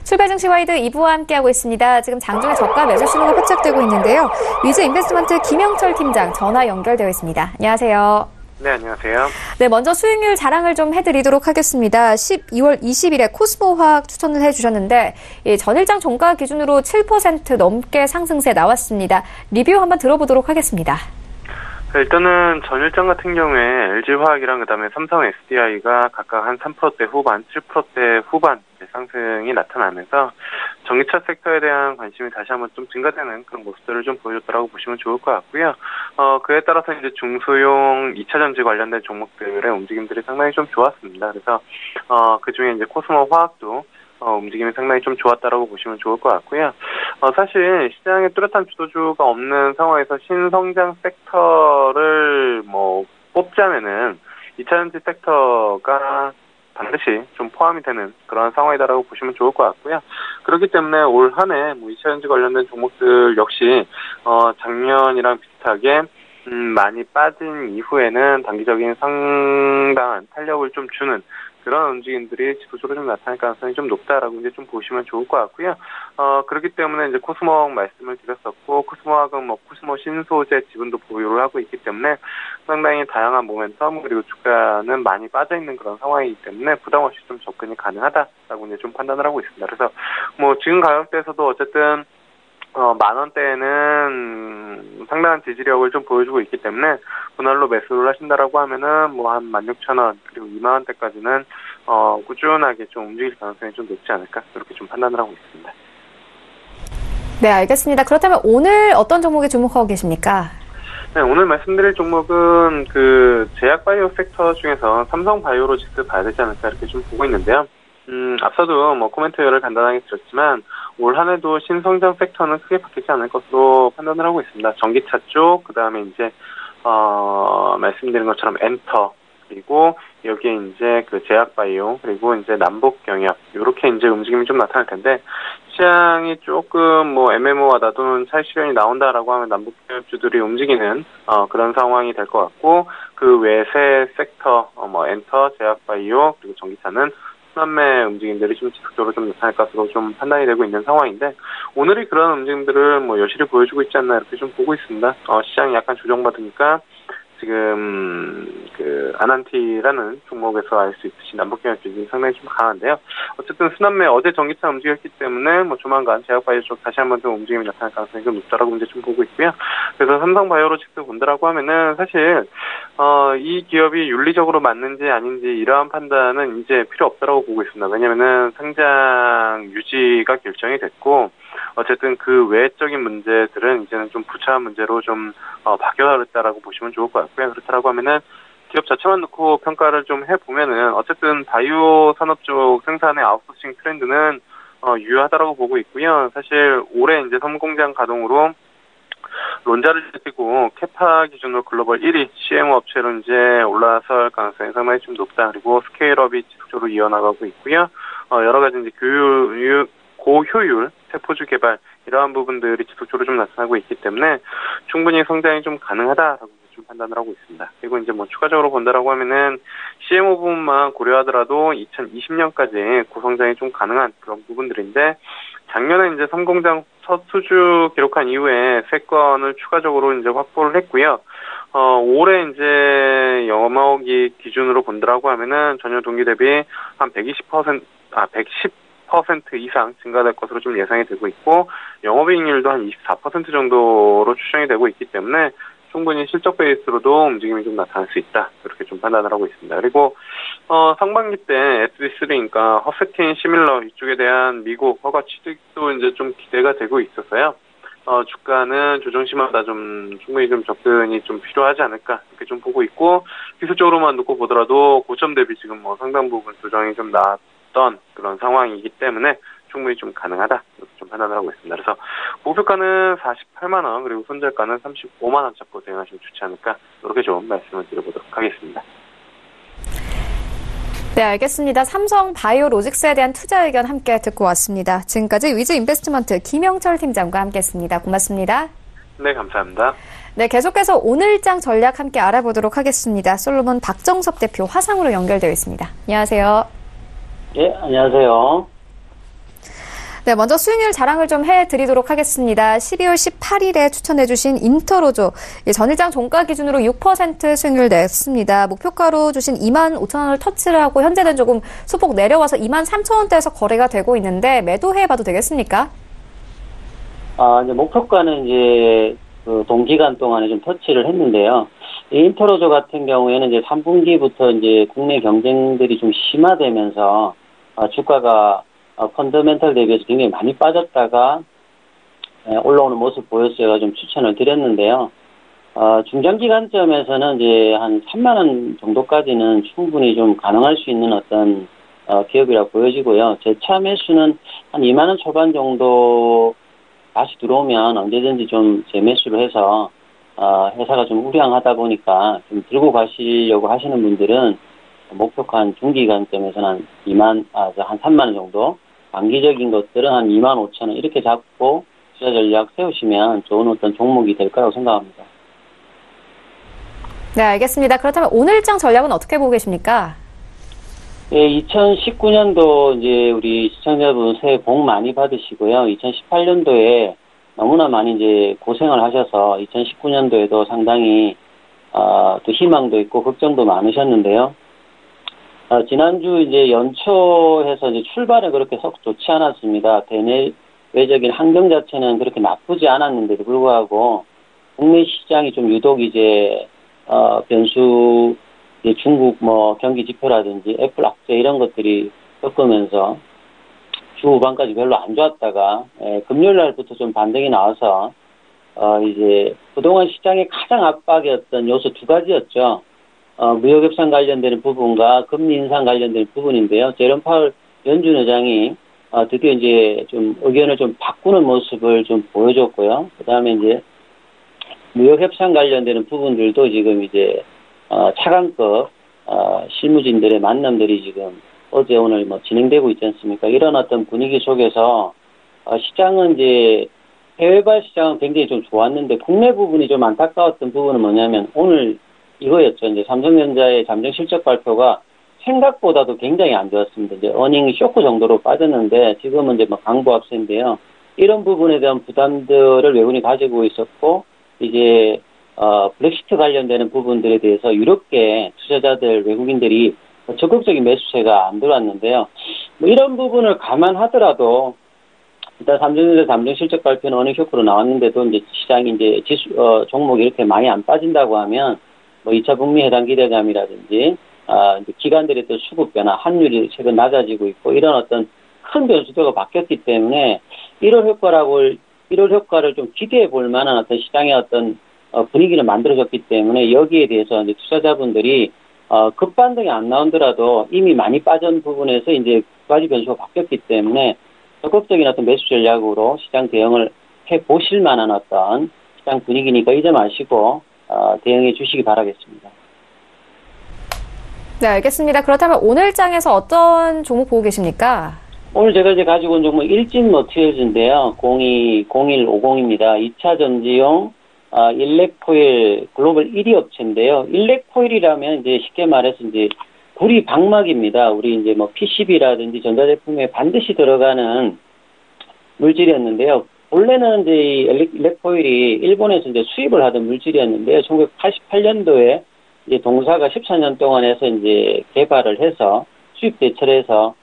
출발 증시 와이드 2부와 함께하고 있습니다. 지금 장중에 저가 매수 신호가 포착되고 있는데요. 위즈 인베스트먼트 김영철 팀장 전화 연결되어 있습니다. 안녕하세요. 네, 안녕하세요. 네, 먼저 수익률 자랑을 좀 해드리도록 하겠습니다. 12월 20일에 코스모화학 추천을 해주셨는데 전일장 종가 기준으로 7% 넘게 상승세 나왔습니다. 리뷰 한번 들어보도록 하겠습니다. 일단은 전일장 같은 경우에 LG화학이랑 그다음에 삼성 SDI가 각각 한 3%대 후반, 7%대 후반 상승이 나타나면서 전기차 섹터에 대한 관심이 다시 한번 좀 증가되는 그런 모습들을 좀 보여줬다라고 보시면 좋을 것 같고요. 그에 따라서 이제 중소형 2차 전지 관련된 종목들의 움직임들이 상당히 좀 좋았습니다. 그래서 그 중에 이제 코스모 화학도 움직임이 상당히 좀 좋았다라고 보시면 좋을 것 같고요. 사실 시장에 뚜렷한 주도주가 없는 상황에서 신성장 섹터를 뽑자면은 2차전지 섹터가 반드시 좀 포함이 되는 그런 상황이다라고 보시면 좋을 것 같고요. 그렇기 때문에 올 한 해 2차전지 관련된 종목들 역시 작년이랑 비슷하게 많이 빠진 이후에는 단기적인 상당한 탄력을 좀 주는 그런 움직임들이 지속적으로 좀 나타날 가능성이 좀 높다라고 이제 좀 보시면 좋을 것 같고요. 그렇기 때문에 이제 코스모화학 말씀을 드렸었고, 코스모화학은 코스모 신소재 지분도 보유를 하고 있기 때문에 상당히 다양한 모멘텀 그리고 주가는 많이 빠져 있는 그런 상황이기 때문에 부담 없이 좀 접근이 가능하다라고 이제 좀 판단을 하고 있습니다. 그래서 지금 가격대에서도 어쨌든 10,000원대에는 상당한 지지력을 좀 보여주고 있기 때문에 분할로 매수를 하신다라고 하면은 한 16,000원 그리고 20,000원대까지는 꾸준하게 좀 움직일 가능성이 좀 높지 않을까 그렇게 좀 판단을 하고 있습니다. 네, 알겠습니다. 그렇다면 오늘 어떤 종목에 주목하고 계십니까? 네, 오늘 말씀드릴 종목은 그 제약바이오 섹터 중에서 삼성바이오로직스 봐야 되지 않을까 이렇게 좀 보고 있는데요. 앞서도 코멘트를 간단하게 드렸지만 올 한 해도 신성장 섹터는 크게 바뀌지 않을 것으로 판단을 하고 있습니다. 전기차 쪽, 그 다음에 이제 말씀드린 것처럼 엔터, 그리고 여기에 이제 그 제약바이오, 그리고 이제 남북경협, 요렇게 이제 움직임이 좀 나타날 텐데, 시장이 조금 MMO하다 또는 차익 실현이 나온다라고 하면 남북경협주들이 움직이는 그런 상황이 될 것 같고, 그 외세 섹터, 엔터, 제약바이오, 그리고 전기차는 순환매 움직임들이 좀 지속적으로 좀 나타날 것으로 좀 판단이 되고 있는 상황인데, 오늘이 그런 움직임들을 여실히 보여주고 있지 않나 이렇게 좀 보고 있습니다. 시장이 약간 조정받으니까 지금 그 아난티라는 종목에서 알 수 있듯이 남북경협 주식이 상당히 좀 강한데요. 어쨌든 순환매 어제 전기차 움직였기 때문에 조만간 제약바이오 쪽 다시 한번 좀 움직임이 나타날 가능성이 좀 높다라고 이제 좀 보고 있고요. 그래서 삼성바이오로직스 본다라고 하면은 사실 이 기업이 윤리적으로 맞는지 아닌지 이러한 판단은 이제 필요 없다라고 보고 있습니다. 왜냐면은 상장 유지가 결정이 됐고 어쨌든 그 외적인 문제들은 이제는 좀 부차한 문제로 좀 바뀌어졌다라고 보시면 좋을 것 같고요. 그렇다라고 하면은 기업 자체만 놓고 평가를 좀 해보면은 어쨌든 바이오 산업 쪽 생산의 아웃소싱 트렌드는 유효하다라고 보고 있고요. 사실 올해 이제 섬공장 가동으로 론자를 제치고 캐파 기준으로 글로벌 1위 CMO 업체로 이제 올라설 가능성이 상당히 좀 높다. 그리고 스케일업이 지속적으로 이어나가고 있고요. 여러 가지 이제 고효율 세포주 개발 이러한 부분들이 지속적으로 좀 나타나고 있기 때문에 충분히 성장이 좀 가능하다라고 좀 판단을 하고 있습니다. 그리고 이제 뭐 추가적으로 본다라고 하면은 CMO 부분만 고려하더라도 2020년까지 고성장이 좀 가능한 그런 부분들인데, 작년에 이제 삼공장 첫 수주 기록한 이후에 세건을 추가적으로 이제 확보를 했고요. 올해 이제 영업이익 기준으로 본다라고 하면은 전년 동기 대비 한 110% 이상 증가될 것으로 좀 예상이 되고 있고, 영업이익률도 한 24% 정도로 추정이 되고 있기 때문에 충분히 실적 베이스로도 움직임이 좀 나타날 수 있다, 그렇게 좀 판단을 하고 있습니다. 그리고 상반기 때 SD3, 허세틴, 시밀러 이쪽에 대한 미국 허가 취득도 이제 좀 기대가 되고 있어서요. 주가는 조정시마다 좀 충분히 좀 접근이 좀 필요하지 않을까, 이렇게 좀 보고 있고, 기술적으로만 놓고 보더라도 고점 대비 지금 뭐 상당 부분 조정이 좀 나왔던 그런 상황이기 때문에 충분히 좀 가능하다, 이렇게 좀 판단을 하고 있습니다. 그래서 목표가는 48만 원, 그리고 손절가는 35만 원 잡고 대응하시면 좋지 않을까, 이렇게 좀 말씀을 드려보도록 하겠습니다. 네, 알겠습니다. 삼성 바이오로직스에 대한 투자 의견 함께 듣고 왔습니다. 지금까지 위즈 인베스트먼트 김영철 팀장과 함께했습니다. 고맙습니다. 네, 감사합니다. 네, 계속해서 오늘장 전략 함께 알아보도록 하겠습니다. 솔로몬 박정섭 대표 화상으로 연결되어 있습니다. 안녕하세요. 예, 안녕하세요. 네, 먼저 수익률 자랑을 좀 해드리도록 하겠습니다. 12월 18일에 추천해주신 인터로조, 전일장 종가 기준으로 6% 수익률 냈습니다. 목표가로 주신 25,000원을 터치를 하고 현재는 조금 소폭 내려와서 23,000원대에서 거래가 되고 있는데 매도해봐도 되겠습니까? 이제 목표가는 이제 그 동기간 동안에 좀 터치를 했는데요. 이 인터로조 같은 경우에는 이제 3분기부터 이제 국내 경쟁들이 좀 심화되면서 주가가 펀더멘털 대비해서 굉장히 많이 빠졌다가 올라오는 모습 보였어요. 좀 추천을 드렸는데요. 중장기 관점에서는 이제 한 3만 원 정도까지는 충분히 좀 가능할 수 있는 어떤 기업이라고 보여지고요. 재차 매수는 한 2만 원 초반 정도 다시 들어오면 언제든지 좀 재매수를 해서 회사가 좀 우량하다 보니까 좀 들고 가시려고 하시는 분들은 목표가 한 중기 관점에서는 한 3만 원 정도, 단기적인 것들은 한 25,000원 이렇게 잡고 투자 전략 세우시면 좋은 어떤 종목이 될 거라고 생각합니다. 네, 알겠습니다. 그렇다면 오늘장 전략은 어떻게 보고 계십니까? 예, 2019년도 이제 우리 시청자분 새해 복 많이 받으시고요. 2018년도에 너무나 많이 이제 고생을 하셔서 2019년도에도 상당히 또 희망도 있고 걱정도 많으셨는데요. 지난주 이제 연초해서 이제 출발은 그렇게 썩 좋지 않았습니다. 대내외적인 환경 자체는 그렇게 나쁘지 않았는데도 불구하고 국내 시장이 좀 유독 이제 변수, 이제 중국 뭐 경기 지표라든지 애플 악재 이런 것들이 섞으면서 주 후반까지 별로 안 좋았다가 금요일 날부터 좀 반등이 나와서 이제 그동안 시장의 가장 압박이었던 요소 두 가지였죠. 무역 협상 관련되는 부분과 금리 인상 관련되는 부분인데요. 제롬 파월 연준 의장이 드디어 이제 좀 의견을 좀 바꾸는 모습을 좀 보여줬고요. 그다음에 이제 무역 협상 관련되는 부분들도 지금 이제 차관급 실무진들의 만남들이 지금 어제 오늘 뭐 진행되고 있지 않습니까? 이런 어떤 분위기 속에서 시장은 이제 해외발 시장은 굉장히 좀 좋았는데 국내 부분이 좀 안타까웠던 부분은 뭐냐면 오늘 이거였죠. 이제 삼성전자의 잠정 실적 발표가 생각보다도 굉장히 안 좋았습니다. 이제 어닝 쇼크 정도로 빠졌는데 지금은 이제 뭐 강보합세인데요. 이런 부분에 대한 부담들을 외국인이 가지고 있었고 이제 브렉시트 관련되는 부분들에 대해서 유럽계 투자자들 외국인들이 적극적인 매수세가 안 들어왔는데요. 뭐 이런 부분을 감안하더라도 일단 삼성전자 잠정 실적 발표는 어닝 쇼크로 나왔는데도 이제 시장이 이제 종목이 이렇게 많이 안 빠진다고 하면 뭐 2차 북미 회담 기대감이라든지 이제 기관들의 또 수급 변화, 환율이 최근 낮아지고 있고 이런 어떤 큰 변수도가 바뀌었기 때문에 1월 효과를 좀 기대해 볼 만한 어떤 시장의 어떤 분위기를 만들어졌기 때문에 여기에 대해서 이제 투자자분들이 급반등이 안 나오더라도 이미 많이 빠진 부분에서 이제 두 가지 변수가 바뀌었기 때문에 적극적인 어떤 매수 전략으로 시장 대응을 해 보실 만한 어떤 시장 분위기니까 잊어마시고 대응해 주시기 바라겠습니다. 네, 알겠습니다. 그렇다면 오늘장에서 어떤 종목 보고 계십니까? 오늘 제가 이제 가지고 온 종목 일진 머티리얼즈인데요. 020150입니다. 2차 전지용 일렉코일 글로벌 1위 업체인데요. 일렉코일이라면 이제 쉽게 말해서 이제 구리 방막입니다. 우리 이제 뭐 PCB라든지 전자제품에 반드시 들어가는 물질이었는데요. 원래는 이제 이 일렉코일이 일본에서 이제 수입을 하던 물질이었는데요. 1988년도에 이제 동사가 14년 동안 해서 이제 개발을 해서 수입 대처를 해서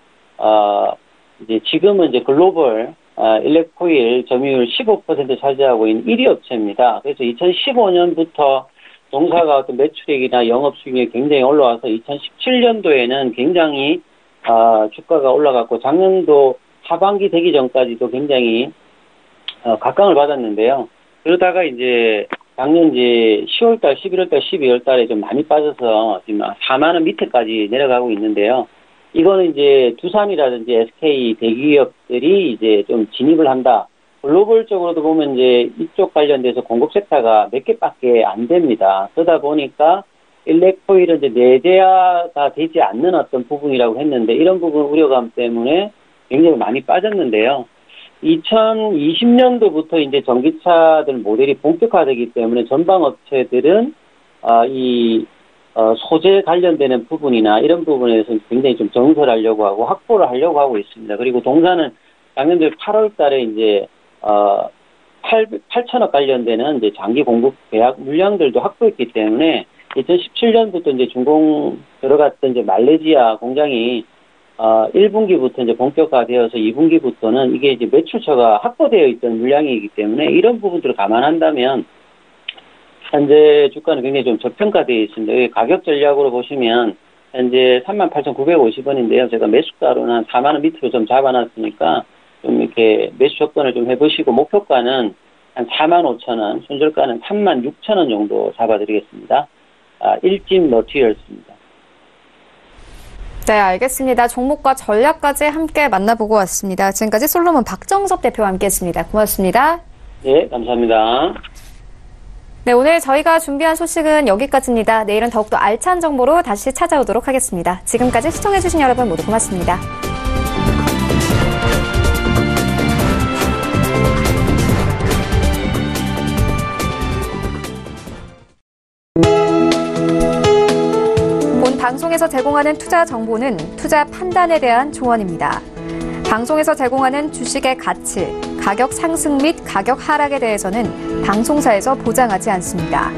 이제 지금은 이제 글로벌 일렉코일 점유율 15% 차지하고 있는 1위 업체입니다. 그래서 2015년부터 동사가 어떤 매출액이나 영업 수익률이 굉장히 올라와서 2017년도에는 굉장히 주가가 올라갔고 작년도 하반기 되기 전까지도 굉장히 각광을 받았는데요. 그러다가 이제 작년 이제 10월달, 11월달, 12월달에 좀 많이 빠져서 지금 4만 원 밑에까지 내려가고 있는데요. 이거는 이제 두산이라든지 SK 대기업들이 이제 좀 진입을 한다. 글로벌적으로도 보면 이제 이쪽 관련돼서 공급 섹터가 몇 개밖에 안 됩니다. 그러다 보니까 일렉코일은 이제 내재화가 되지 않는 어떤 부분이라고 했는데 이런 부분 우려감 때문에 굉장히 많이 빠졌는데요. 2020년도부터 이제 전기차들 모델이 본격화되기 때문에 전방 업체들은 소재 관련되는 부분이나 이런 부분에서 굉장히 좀 정설하려고 하고 확보를 하려고 하고 있습니다. 그리고 동사는 작년도 8월 달에 이제 8천억 관련되는 이제 장기 공급 계약 물량들도 확보했기 때문에 2017년부터 이제 준공 들어갔던 이제 말레이시아 공장이 1분기부터 이제 본격화되어서 2분기부터는 이게 이제 매출처가 확보되어 있던 물량이기 때문에 이런 부분들을 감안한다면 현재 주가는 굉장히 좀 저평가되어 있습니다. 가격 전략으로 보시면 현재 38,950원인데요. 제가 매수가로는 한 4만 원 밑으로 좀 잡아놨으니까 좀 이렇게 매수 접근을 좀 해보시고 목표가는 한 45,000원, 손절가는 36,000원 정도 잡아드리겠습니다. 일진 머티리얼스입니다. 네, 알겠습니다. 종목과 전략까지 함께 만나보고 왔습니다. 지금까지 솔로몬 박정섭 대표와 함께했습니다. 고맙습니다. 네, 감사합니다. 네, 오늘 저희가 준비한 소식은 여기까지입니다. 내일은 더욱더 알찬 정보로 다시 찾아오도록 하겠습니다. 지금까지 시청해주신 여러분 모두 고맙습니다. 본 방송에서 제공하는 투자 정보는 투자 판단에 대한 조언입니다. 방송에서 제공하는 주식의 가치, 가격 상승 및 가격 하락에 대해서는 방송사에서 보장하지 않습니다.